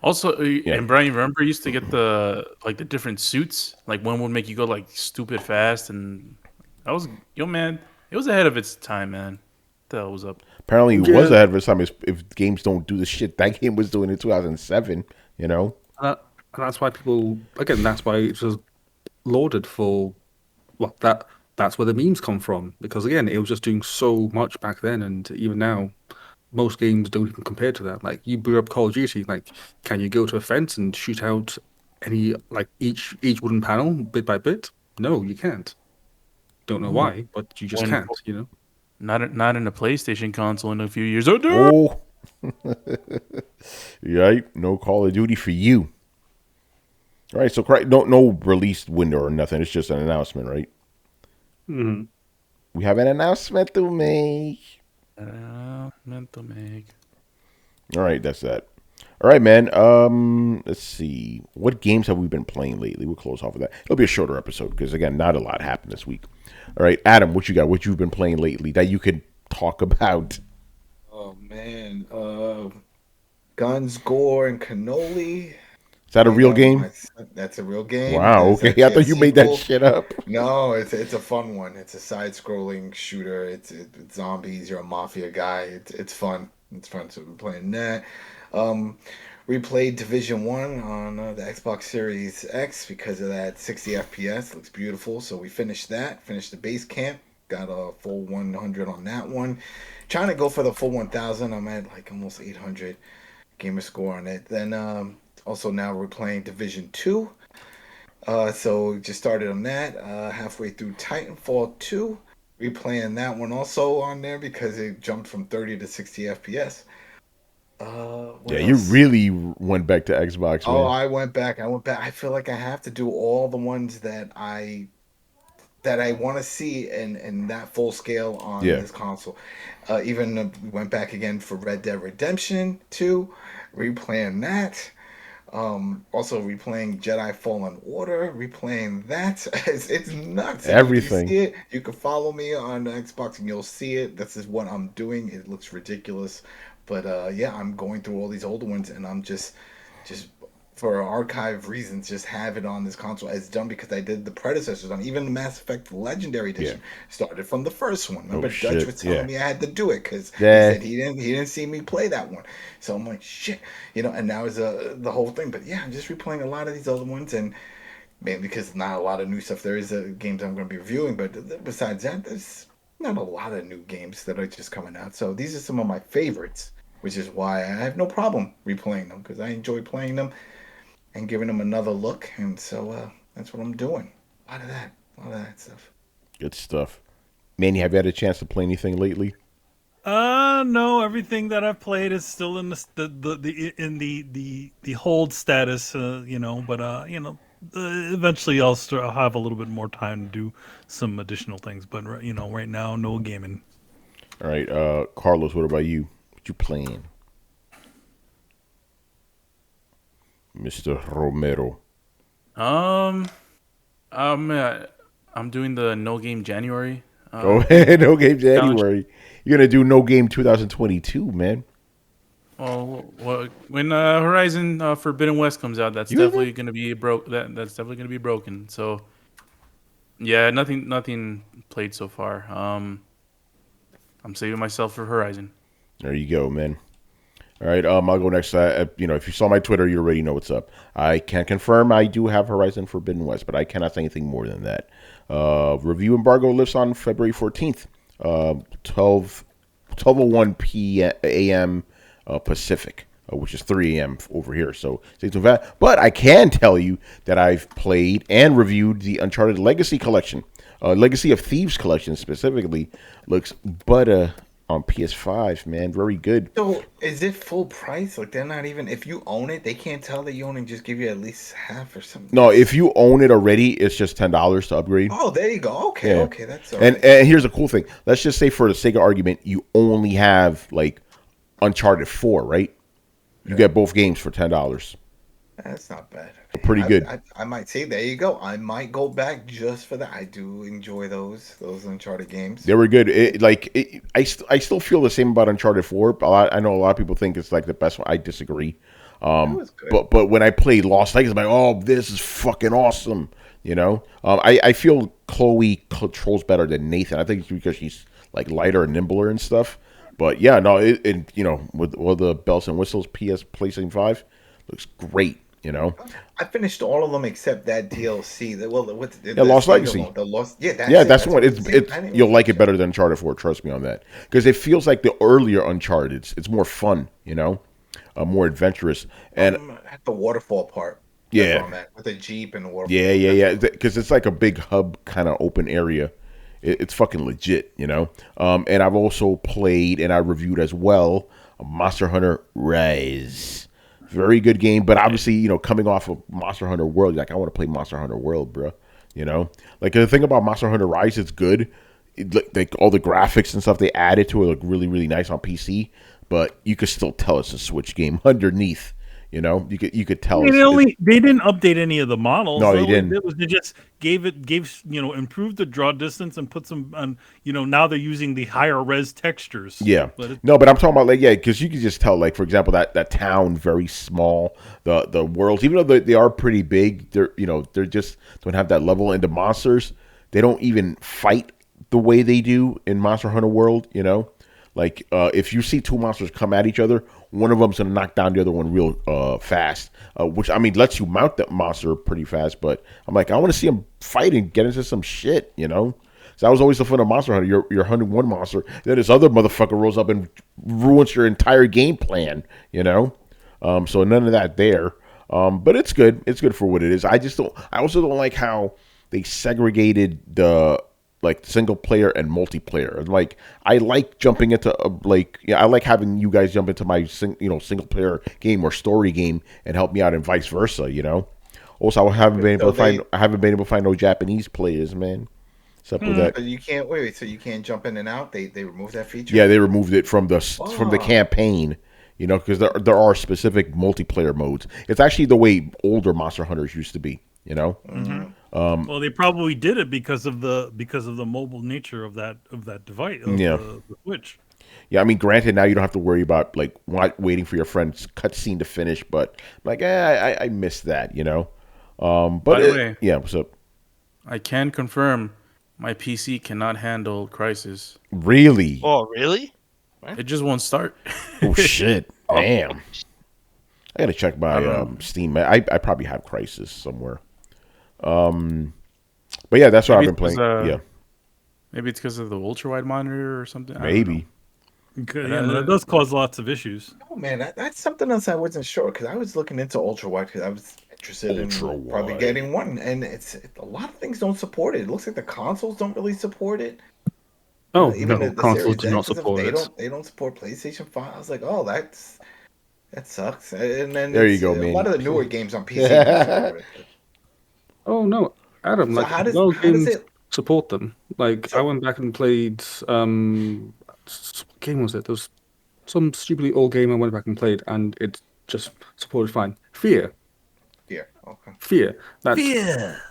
Also, and Brian, remember you used to get the different suits. Like one would make you go like stupid fast, and that was man. It was ahead of its time, man. What the hell was up? Apparently, it was ahead of its time. If games don't do the shit that game was doing in 2007, you know. And that's why people that's why it was lauded for that's where the memes come from, because again it was just doing so much back then, and even now most games don't even compare to that. Like you bring up Call of Duty, like can you go to a fence and shoot out any each wooden panel bit by bit? No, you can't. Don't know why, but you just can't, you know. Not in a PlayStation console in a few years. Oh, right, no Call of Duty for you. All right, so no release window or nothing. It's just an announcement, right? Mm-hmm. We have an announcement to make. All right, that's that. All right, man. Let's see. What games have we been playing lately? We'll close off with that. It'll be a shorter episode because, again, not a lot happened this week. All right, Adam, what you got? What you've been playing lately that you could talk about? Oh, man. Guns, Gore, and Cannoli. Is that a real game? That's a real game. Wow, okay. I thought you made that shit up. No, it's a fun one. It's a side-scrolling shooter. It's zombies. You're a mafia guy. It's fun. It's fun. So we're playing that. We played Division 1 on the Xbox Series X because of that 60 FPS. Looks beautiful. So we finished that. Finished the base camp. Got a full 100 on that one. Trying to go for the full 1,000. I'm at like almost 800 gamer score on it. Then also now we're playing Division 2. So just started on that. Halfway through Titanfall 2. Replaying that one also on there because it jumped from 30 to 60 FPS. You really went back to Xbox, man. Oh, I went back. I feel like I have to do all the ones that I want to see in that full scale on this console. Even went back again for Red Dead Redemption 2, replaying that. Also replaying Jedi Fallen Order, replaying that. It's nuts. Everything. You see it, you can follow me on Xbox and you'll see it. This is what I'm doing. It looks ridiculous. But I'm going through all these older ones, and I'm just for archive reasons, just have it on this console as done because I did the predecessors on. Even the Mass Effect Legendary Edition started from the first one. Remember, Dutch was telling me I had to do it because he said he didn't see me play that one. So I'm like, shit, and that was the whole thing. But yeah, I'm just replaying a lot of these other ones, and maybe because not a lot of new stuff. There is games I'm going to be reviewing, but besides that, there's not a lot of new games that are just coming out. So these are some of my favorites, which is why I have no problem replaying them because I enjoy playing them and giving them another look. And so that's what I'm doing. A lot of that stuff. Good stuff. Manny, have you had a chance to play anything lately? No. Everything that I've played is still in the hold status. But eventually I'll have a little bit more time to do some additional things. But right now, no gaming. All right, Carlos, what about you? What you playing? Mr. Romero. I'm doing the No Game January. No Game January. You're gonna do No Game 2022, man. Well, when Horizon Forbidden West comes out, that's definitely gonna be That's definitely gonna be broken. So, yeah, nothing played so far. I'm saving myself for Horizon. There you go, man. All right, I'll go next. If you saw my Twitter, you already know what's up. I can confirm I do have Horizon Forbidden West, but I cannot say anything more than that. Review embargo lifts on February 14th, 12:01 a.m. Pacific, which is 3 a.m. over here. So stay tuned for that. But I can tell you that I've played and reviewed the Uncharted Legacy Collection. Legacy of Thieves Collection specifically looks butter on PS5, man. Very good. So is it full price? Like they're not even, if you own it, they can't tell that you own it and just give you at least half or something. No, if you own it already, it's just $10 to upgrade. Oh, there you go. Okay, that's all right. And here's a cool thing. Let's just say for the sake of argument, you only have like Uncharted 4, right? You get both games for $10. That's not bad. Pretty good. I might say, there you go. I might go back just for that. I do enjoy those Uncharted games. They were good. I still feel the same about Uncharted 4. I know a lot of people think it's like the best one. I disagree. was good. But when I played Lost Legacy, I'm like, oh, this is fucking awesome. You know, I feel Chloe controls better than Nathan. I think it's because she's like lighter and nimbler and stuff. But yeah, no, you know, with all the bells and whistles, PlayStation 5 looks great. You know, I finished all of them except that DLC. Lost Legacy. That's the one. You'll like it better than Uncharted 4. Trust me on that, because it feels like the earlier Uncharted. It's more fun. You know, more adventurous and at the waterfall part. Yeah, with the Jeep and the waterfall. Yeah. Because it's like a big hub kind of open area. It's fucking legit, you know. And I've also played and I reviewed as well Monster Hunter Rise. Very good game, but obviously, you know, coming off of Monster Hunter World, like I want to play Monster Hunter World, bro. You know, like the thing about Monster Hunter Rise, it's good. Like all the graphics and stuff they added to it look really, really nice on PC, but you could still tell it's a Switch game underneath. You know, you could tell. They didn't update any of the models. No, they didn't. They just gave you know, improved the draw distance and put some on. You know, now they're using the higher res textures. Yeah, but I'm talking about like because you can just tell, like for example, that town very small. The worlds, even though they are pretty big, they're just don't have that level. And the monsters, they don't even fight the way they do in Monster Hunter World. You know, like if you see two monsters come at each other, one of them's gonna knock down the other one real fast, which I mean lets you mount that monster pretty fast. But I'm like, I want to see him fight and get into some shit, you know. So that was always the fun of Monster Hunter. You're hunting one monster, then this other motherfucker rolls up and ruins your entire game plan, you know. So none of that there. But it's good. It's good for what it is. I also don't like how they segregated the like single player and multiplayer. Like I like jumping into I like having you guys jump into my single player game or story game and help me out and vice versa, you know. Also, I haven't been able to find no Japanese players, man. Except with that, you can't so you can't jump in and out. They removed that feature. Yeah, they removed it from the campaign. You know, because there are specific multiplayer modes. It's actually the way older Monster Hunters used to be. You know. Mm-hmm. Well, they probably did it because of the mobile nature of that device. The Switch. Yeah, I mean, granted, now you don't have to worry about like waiting for your friend's cutscene to finish, but like, I missed that, you know. But by the way, yeah, what's up? I can confirm my PC cannot handle Crysis. Really? Oh, really? It just won't start. Oh shit! Damn. I gotta check my Steam. I probably have Crysis somewhere. But yeah, that's what I've been playing. Yeah. Maybe it's because of the ultra wide monitor or something. Maybe. Yeah, that does cause lots of issues. Oh man, that's something else I wasn't sure because I was looking into ultra wide because I was interested in probably getting one, and it's a lot of things don't support it. It looks like the consoles don't really support it. Oh, even no, consoles do not support it. They don't support PlayStation 5. I was like, oh, that sucks. And then there you go, man. A lot of the newer games on PC don't support it. Oh no, Adam! So like how does it support them? Like I went back and played. What game was it? There was some stupidly old game I went back and played, and it just supported fine. Fear. Okay. Fear. That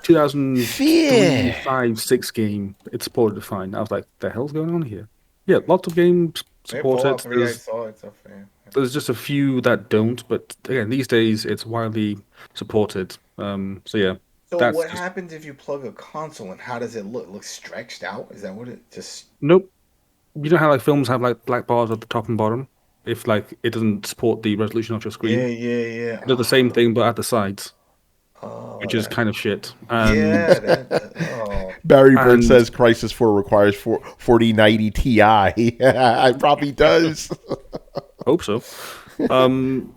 2003, 5, 6 game. It supported fine. I was like, the hell's going on here? Yeah, lots of games support it. There's just a few that don't, but again, these days it's widely supported. So yeah. So what happens if you plug a console and how does it look? It looks stretched out? Is that what it just? Nope. You know how like films have like black bars at the top and bottom? If like it doesn't support the resolution of your screen. Yeah. It does the same thing but at the sides. Which is kind of shit. Barry Bird says Crysis 4 requires 4090 Ti. It probably does. Hope so.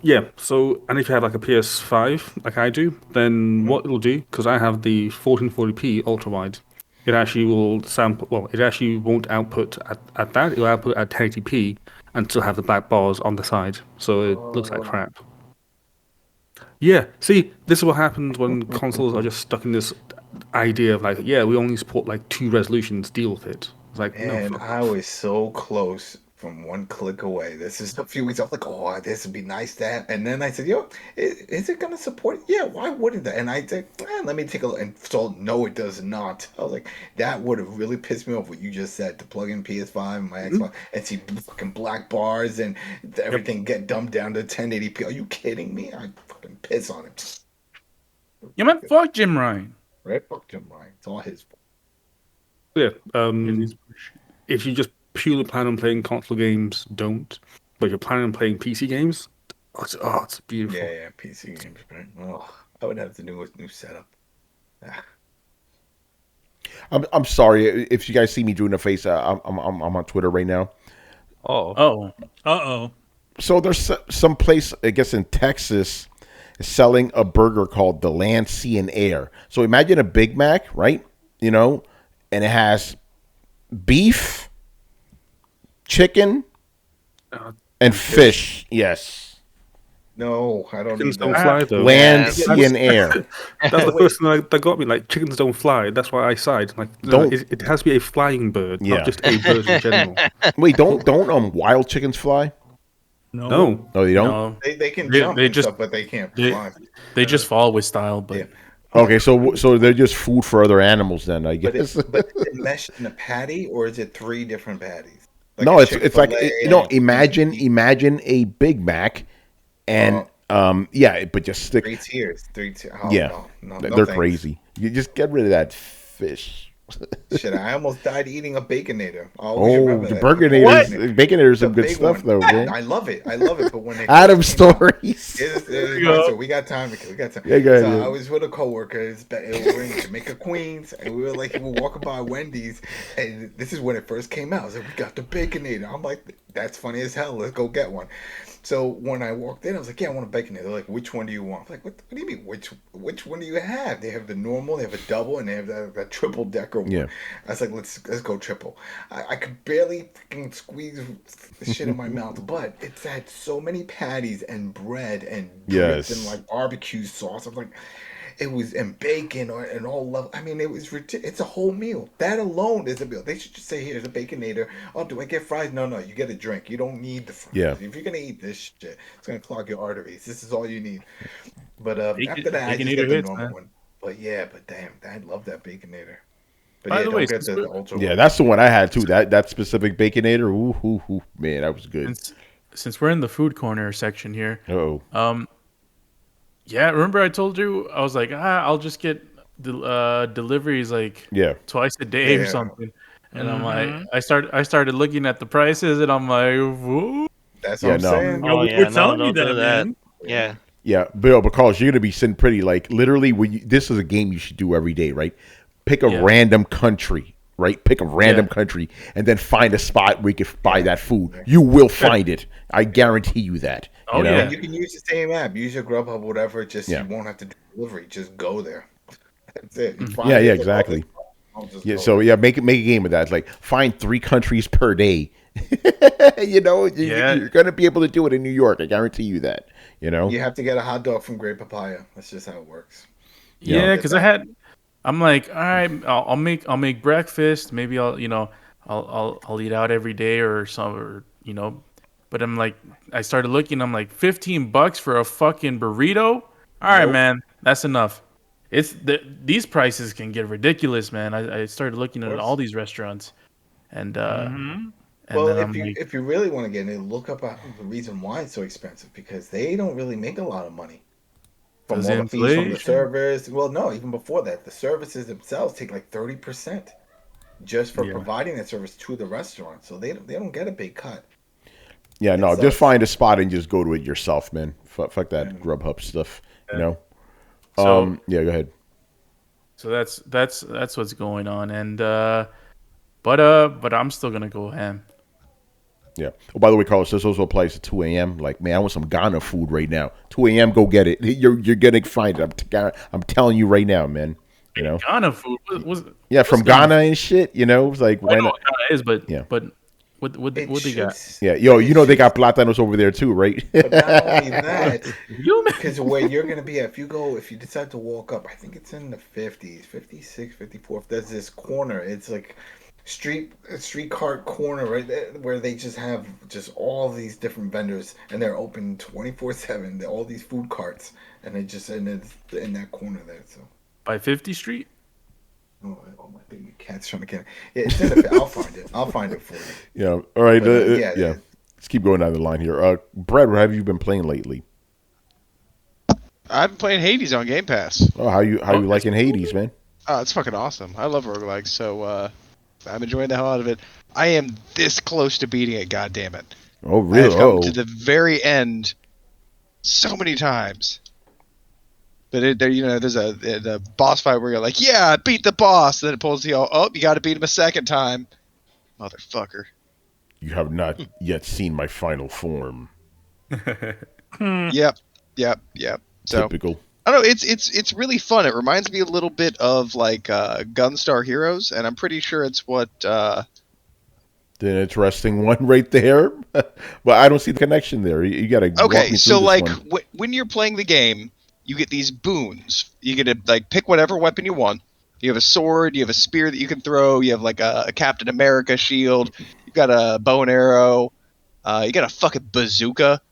Yeah. So, and if you have like a PS5, like I do, then what it'll do, because I have the 1440p ultra wide, it actually will sample. Well, it actually won't output at that. It'll output at 1080p and still have the black bars on the side, so it looks like crap. Yeah, see, this is what happens when consoles are just stuck in this idea of like, yeah, we only support like 2 resolutions, deal with it. It's like, and I was so close from one click away. This is a few weeks. I was like, oh, this would be nice to have. And then I said, yo, is it going to support? Yeah, why wouldn't that? And I said, let me take a look. And so, no, it does not. I was like, that would have really pissed me off what you just said, to plug in PS5 and my Xbox and see fucking black bars and everything get dumbed down to 1080p. Are you kidding me? I fucking piss on it. Yeah, man, fuck Jim Ryan. Right? Fuck Jim Ryan. It's all his fault. Yeah. If you just purely plan on playing console games, don't. But if you're planning on playing PC games, it's beautiful. Yeah, PC games, right? Oh, I would have the new setup. I'm sorry if you guys see me doing a face. I'm on Twitter right now. Uh-oh. So there's some place, I guess in Texas, selling a burger called the Land, Sea, and Air. So imagine a Big Mac, right? You know, and it has beef, chicken, and fish. Yes. No, I don't Chickens need don't that. fly, though. Land, sea, and air. That's the first thing that got me. Like, chickens don't fly. That's why I sighed. Like, it has to be a flying bird, not just a bird in general. Wait, don't wild chickens fly? No, they don't. No. They can jump and stuff, but they can't fly. They just fall with style, but. Yeah. Okay, so they're just food for other animals then, I guess. But is it meshed in a patty, or is it 3 different patties? Like no, it's like imagine a Big Mac, and but just stick 3 tiers. Oh, yeah, no, they're thanks. crazy. You just get rid of that fish. Shit, I almost died eating a Baconator. The Baconators some good stuff though, man. I love it. But when they Adam stories. So we got time. Yeah, go ahead, So yeah. I was with a coworker. We were in Jamaica, Queens, and we were walking by Wendy's, and this is when it first came out. I was like, we got the Baconator. I'm like, that's funny as hell. Let's go get one. So when I walked in, I was like, yeah, I want a Baconator. They're like, which one do you want? I'm like, what do you mean? Which one do you have? They have the normal, they have a double, and they have that triple decker one. Yeah. I was like, let's go triple. I could barely fucking squeeze the shit in my mouth, but it's had so many patties and bread and dripped and like barbecue sauce. I'm like, it was and bacon and all level. I mean, it was it's a whole meal. That alone is a meal. They should just say, here's a Baconator. Oh, do I get fries? No, you get a drink. You don't need the fries. Yeah. If you're gonna eat this shit, it's gonna clog your arteries. This is all you need. But after that, I just get the normal one. But damn, I love that Baconator. But By the way, don't get the ultra. Yeah, that's the one I had too. That specific Baconator. Ooh, man, that was good. Since we're in the food corner section here. Oh. Yeah, remember I told you I was like, I'll just get deliveries like twice a day or something, and I'm like, I started looking at the prices, and I'm like, whoa. That's what I'm saying. We're telling you that, man. Yeah. Yeah, Bill, because you're gonna be sitting pretty. Like literally, this is a game you should do every day, right? Pick a random country, right? Pick a random country, and then find a spot where you can buy that food. You will find it. I guarantee you that. Oh, yeah. And you can use the same app. Use your Grubhub, whatever. Just you won't have to do delivery. Just go there. That's it. Yeah, exactly. So make a game of that. It's like find 3 countries per day. You're gonna be able to do it in New York. I guarantee you that. You have to get a hot dog from Great Papaya. That's just how it works. Yeah, because I'm like, all right, I'll make breakfast. Maybe I'll eat out every day or some. But I'm like, I started looking. I'm like, $15 for a fucking burrito. All right, man, that's enough. These prices can get ridiculous, man. I started looking at all these restaurants, and if you really want to get in, look up the reason why it's so expensive, because they don't really make a lot of money from all the fees from the servers. Well, no, even before that, the services themselves take like 30% just for providing that service to the restaurant. So they don't get a big cut. Yeah, no, just find a spot and just go to it yourself, man. Fuck that Grubhub stuff, So, go ahead. So that's what's going on, and but I'm still gonna go ham. Yeah. Oh, by the way, Carlos, this also applies to 2 a.m. Like, man, I want some Ghana food right now. 2 a.m. Go get it. You're gonna find it. I'm telling you right now, man. Ghana food from Ghana and shit. It's like I know what Ghana is, but what they got? Yeah, they got platanos over there too, right? But not only that, because where you're going to be at, if you decide to walk up, I think it's in the 50s, 56, 54. There's this corner. It's like street cart corner right there where they just have just all these different vendors and they're open 24/7. All these food carts and they just it's in that corner there. So By 50th Street. oh my thing, cat's trying to get it. Yeah, it's in the, I'll find it. I'll find it for you. Yeah. All right. But, Yeah. Let's keep going down the line here. Brad, what have you been playing lately? I've been playing Hades on Game Pass. Oh, how you liking Hades, man? Oh, it's fucking awesome. I love roguelikes, so I'm enjoying the hell out of it. I am this close to beating it, goddammit. Oh, really? I've come to the very end so many times. But there's the boss fight where you're like, yeah, I beat the boss. And then it pulls you, you got to beat him a second time. Motherfucker. You have not yet seen my final form. Yep. So, typical. I don't know. It's really fun. It reminds me a little bit of like Gunstar Heroes, and I'm pretty sure it's what. The interesting one right there. But I don't see the connection there. You got to. Okay, so like when you're playing the game, you get these boons. You get to like pick whatever weapon you want. You have a sword, you have a spear that you can throw, you have like a Captain America shield, you got a bow and arrow, you got a fucking bazooka.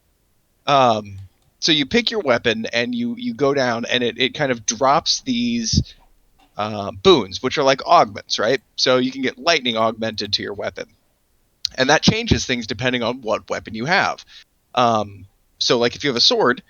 So you pick your weapon and you go down and it kind of drops these boons, which are like augments, right? So you can get lightning augmented to your weapon. And that changes things depending on what weapon you have. So like if you have a sword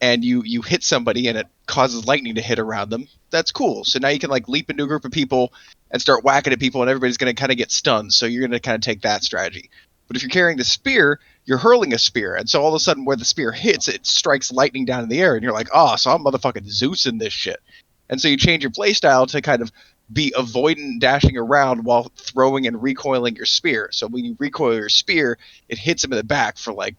and you hit somebody and it causes lightning to hit around them, that's cool. So now you can like leap into a group of people and start whacking at people and everybody's going to kind of get stunned. So you're going to kind of take that strategy. But if you're carrying the spear, you're hurling a spear. And so all of a sudden where the spear hits, it strikes lightning down in the air. And you're like, oh, so I'm motherfucking Zeus in this shit. And so you change your playstyle to kind of be avoidant, dashing around while throwing and recoiling your spear. So when you recoil your spear, it hits him in the back for like,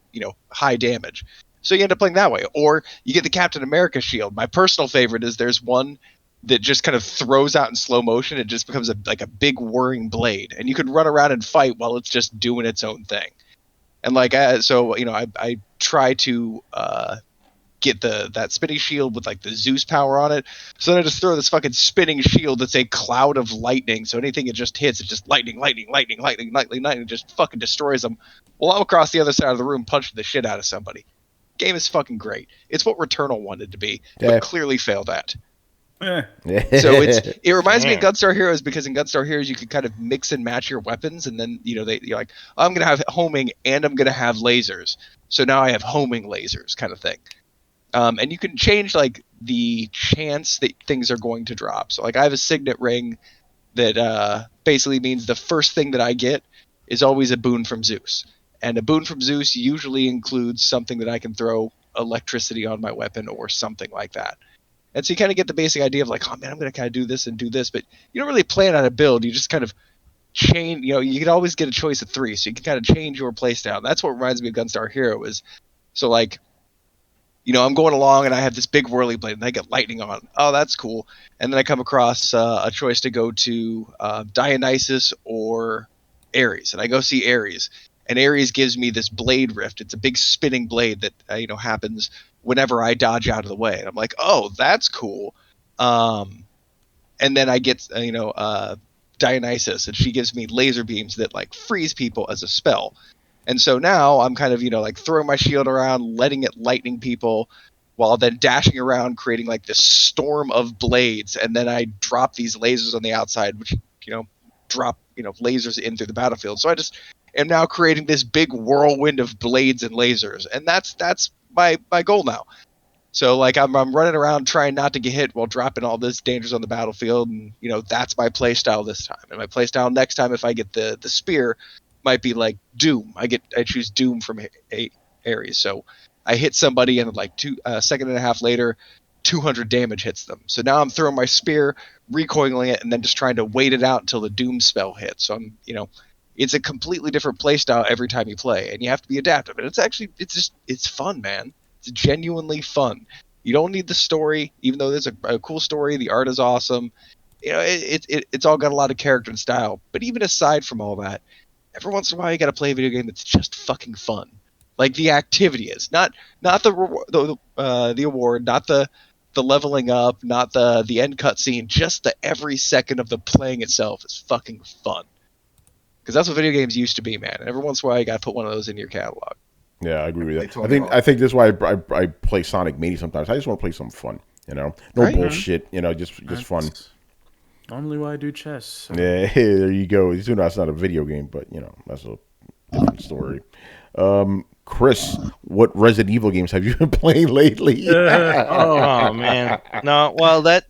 high damage. So you end up playing that way. Or you get the Captain America shield. My personal favorite is there's one that just kind of throws out in slow motion. It just becomes like a big whirring blade. And you can run around and fight while it's just doing its own thing. And like, I try to get that spinning shield with like the Zeus power on it. So then I just throw this fucking spinning shield that's a cloud of lightning. So anything it just hits, it just lightning, just fucking destroys them. Well, I'm across the other side of the room punching the shit out of somebody. Game is fucking great. It's what Returnal wanted to be, but clearly failed at. So it reminds me of Gunstar Heroes because in Gunstar Heroes you can kind of mix and match your weapons, and then you're like, I'm gonna have homing and I'm gonna have lasers. So now I have homing lasers, kind of thing. And you can change like the chance that things are going to drop. So like I have a signet ring that basically means the first thing that I get is always a boon from Zeus. And a boon from Zeus usually includes something that I can throw electricity on my weapon or something like that. And so you kind of get the basic idea of like, oh man, I'm going to kind of do this and do this, but you don't really plan on a build. You just kind of change, you can always get a choice of 3. So you can kind of change your playstyle. And that's what reminds me of Gunstar Hero is, so like, I'm going along and I have this big whirly blade and I get lightning on. Oh, that's cool. And then I come across a choice to go to Dionysus or Ares. And I go see Ares. And Ares gives me this blade rift. It's a big spinning blade that happens whenever I dodge out of the way. And I'm like, oh, that's cool. And then I get Dionysus, and she gives me laser beams that like freeze people as a spell. And so now I'm kind of like throwing my shield around, letting it lightning people, while then dashing around, creating like this storm of blades. And then I drop these lasers on the outside, which drop lasers in through the battlefield. So I just am now creating this big whirlwind of blades and lasers, and that's my goal now. So like I'm running around trying not to get hit while dropping all this dangers on the battlefield, and that's my play style this time. And my play style next time, if I get the spear, might be like Doom. I choose Doom from Ares. So I hit somebody, and like a second and a half later, 200 damage hits them. So now I'm throwing my spear, recoiling it, and then just trying to wait it out until the Doom spell hits. So I'm it's a completely different play style every time you play, and you have to be adaptive. And it's fun, man. It's genuinely fun. You don't need the story, even though there's a cool story. The art is awesome. It's all got a lot of character and style. But even aside from all that, every once in a while you got to play a video game that's just fucking fun. Like the activity is not the award, not the leveling up, not the end cutscene. Just the every second of the playing itself is fucking fun. Because that's what video games used to be, man. And every once in a while, you got to put one of those in your catalog. Yeah, I agree with that. I think that's why I play Sonic Mania sometimes. I just want to play something fun, no bullshit, just fun. Normally why I do chess. So. Yeah, there you go. You know, that's not a video game, but that's a different story. Chris, what Resident Evil games have you been playing lately? Oh man, no. Well, that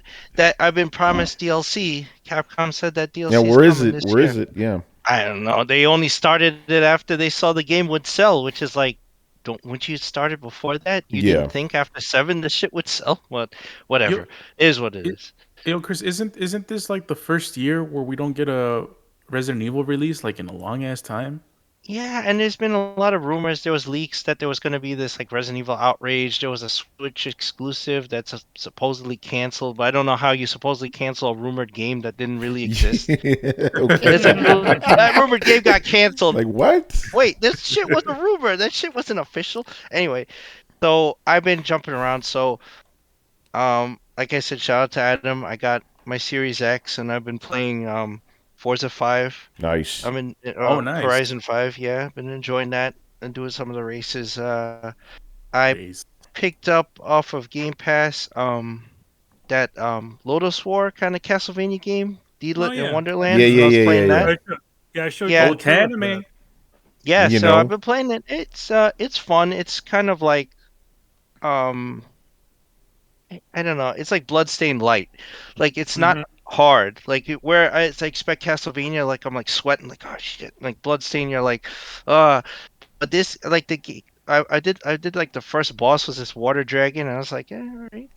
I've been promised DLC. Capcom said that DLC. Yeah, where is it? Where is it? Yeah, I don't know. They only started it after they saw the game would sell, which is like, wouldn't you start it before that? You didn't think after 7 the shit would sell? Whatever. It is what it is. Chris, isn't this like the first year where we don't get a Resident Evil release like in a long ass time? Yeah, and there's been a lot of rumors. There was leaks that there was going to be this like Resident Evil Outrage. There was a Switch exclusive that's supposedly canceled, but I don't know how you supposedly cancel a rumored game that didn't really exist. That rumored game got canceled. Like what? Wait, this shit was a rumor. That shit wasn't official. Anyway, so I've been jumping around. So, like I said, shout out to Adam. I got my Series X, and I've been playing Forza 5. Nice. I'm in nice. Horizon 5. Yeah, I've been enjoying that and doing some of the races. I picked up off of Game Pass that Lotus War kind of Castlevania game, Deedlit in Wonderland. Yeah. I was playing that. Yeah, I showed Yeah, you the anime. Yeah, so I've been playing it. It's fun. It's kind of like I don't know. It's like Bloodstained Light. Like it's not hard. Like where I expect Castlevania, like I'm like sweating, like oh shit. Like Bloodstained, you're like, but this like I did like the first boss was this water dragon, and I was like, yeah, all right.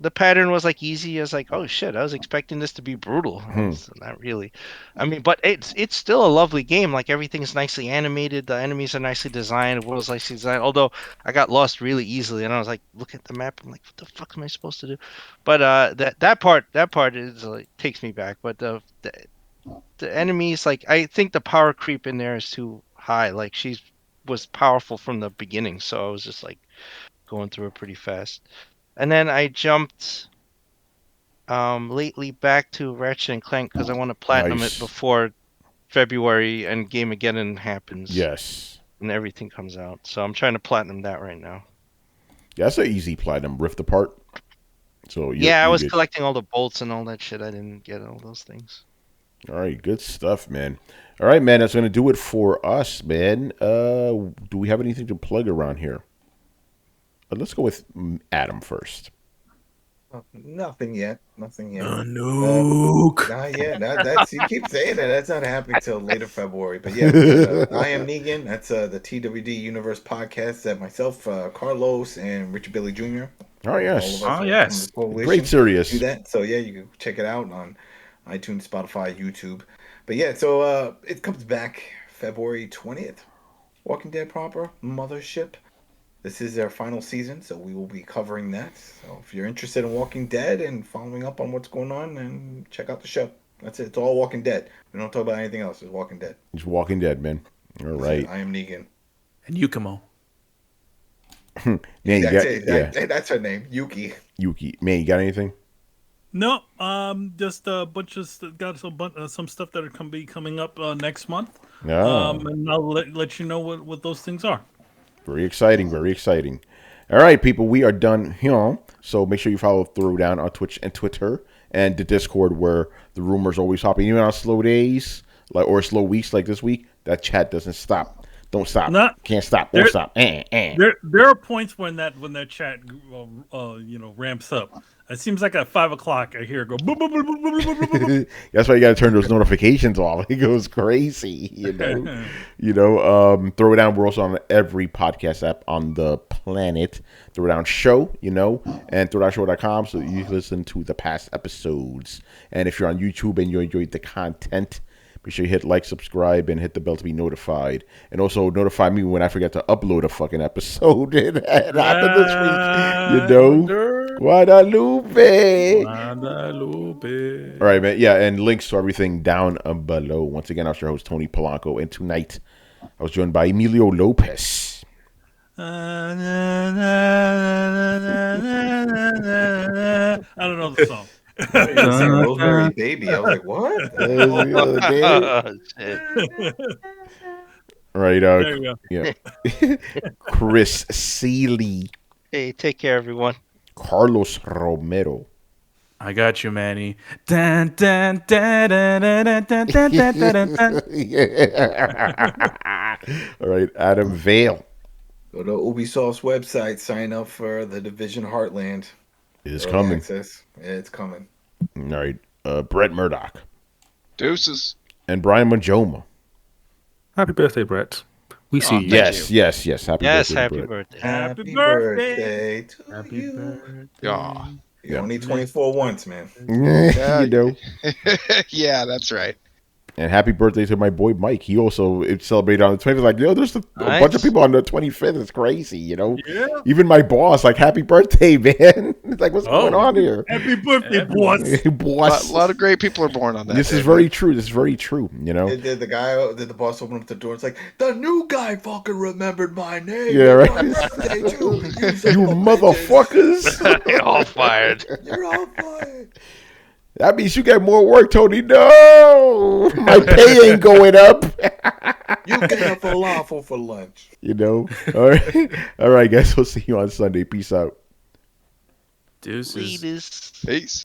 The pattern was like easy. I was like, oh shit, I was expecting this to be brutal. Not really. I mean, but it's still a lovely game. Like everything's nicely animated. The enemies are nicely designed. The world's nicely designed. Although I got lost really easily, and I was like, look at the map. I'm like, what the fuck am I supposed to do? But that part is like takes me back. But the enemies, like I think the power creep in there is too high. Like she was powerful from the beginning, so I was just like going through it pretty fast. And then I jumped lately back to Ratchet and Clank because I want to platinum it before February and Gameageddon happens. Yes. And everything comes out. So I'm trying to platinum that right now. Yeah, that's an easy platinum. Rift Apart. So I was collecting all the bolts and all that shit. I didn't get all those things. All right, good stuff, man. All right, man, that's going to do it for us, man. Do we have anything to plug around here? Let's go with Adam first. Nothing yet. Nuke. Not yet. That's you keep saying that. That's not happening till later February. But yeah, I am Negan. That's the TWD Universe podcast that myself, Carlos, and Richard Billy Jr. Oh yes. Yes. Great series. Do that. So yeah, you can check it out on iTunes, Spotify, YouTube. But yeah, so it comes back February 20th. Walking Dead proper mothership. This is their final season, so we will be covering that. So if you're interested in Walking Dead and following up on what's going on, then check out the show. That's it. It's all Walking Dead. We don't talk about anything else. It's Walking Dead. It's Walking Dead, man. All right. I am Negan. And Yukimo. Man, that's her name, Yuki. Man, you got anything? No, just a bunch of got some stuff that are be coming up next month. And I'll let you know what those things are. Very exciting, very exciting. All right, people, we are done here. So make sure you follow Throwdown on Twitch and Twitter and the Discord where the rumors always hopping. Even on slow days or slow weeks like this week, that chat doesn't stop. Don't stop. Can't stop. Won't stop. There are points when that chat ramps up. It seems like at 5 o'clock I hear it go. Boop, boop, boop, boop, boop, boop, boop. That's why you got to turn those notifications off. It goes crazy. Throw it down. We're also on every podcast app on the planet. Throwdown Show. And throwdownshow.com so you can listen to the past episodes. And if you're on YouTube and you enjoyed the content, be sure you hit like, subscribe, and hit the bell to be notified. And also notify me when I forget to upload a fucking episode. It happened this week, Guadalupe. All right, man. Yeah, and links to everything down below. Once again, I was your host, Tony Polanco. And tonight, I was joined by Emilio Lopez. I don't know the song. You saying Rosemary Baby. I was like, what? Oh, shit. Right. There you go. Yeah. Chris Seeley. Hey, take care, everyone. Carlos Romero. I got you, Manny. Dun, dun, dun, dun, dun, dun, dun, dun, dun, dun, dun. All right, Adam Vale. Go to Ubisoft's website, sign up for the Division Heartland. It's Early coming. access. It's coming. All right, Brett Murdoch. Deuces. And Brian Majoma. Happy birthday, Brett. We see you. Yes. Happy birthday. Happy Brett. birthday. Happy birthday to Happy you. birthday. Yeah. You only 24 once, man. You know. Yeah, that's right. And happy birthday to my boy Mike. He also celebrated on the 25th. Like, there's a Nice. bunch of people on the 25th. It's crazy, Yeah. Even my boss, like, happy birthday, man. It's like, what's going on here? Happy birthday, boss. Boss. A lot of great people are born on that. This day. is very true. Did the boss open up the door? It's like, the new guy fucking remembered my name. Yeah, right. My birthday, too. You motherfuckers. You're all fired. You're all fired. That means you get more work, Tony. No, my pay ain't going up. You get a falafel for lunch. All right, guys. We'll see you on Sunday. Peace out. Deuces. Leaders. Peace.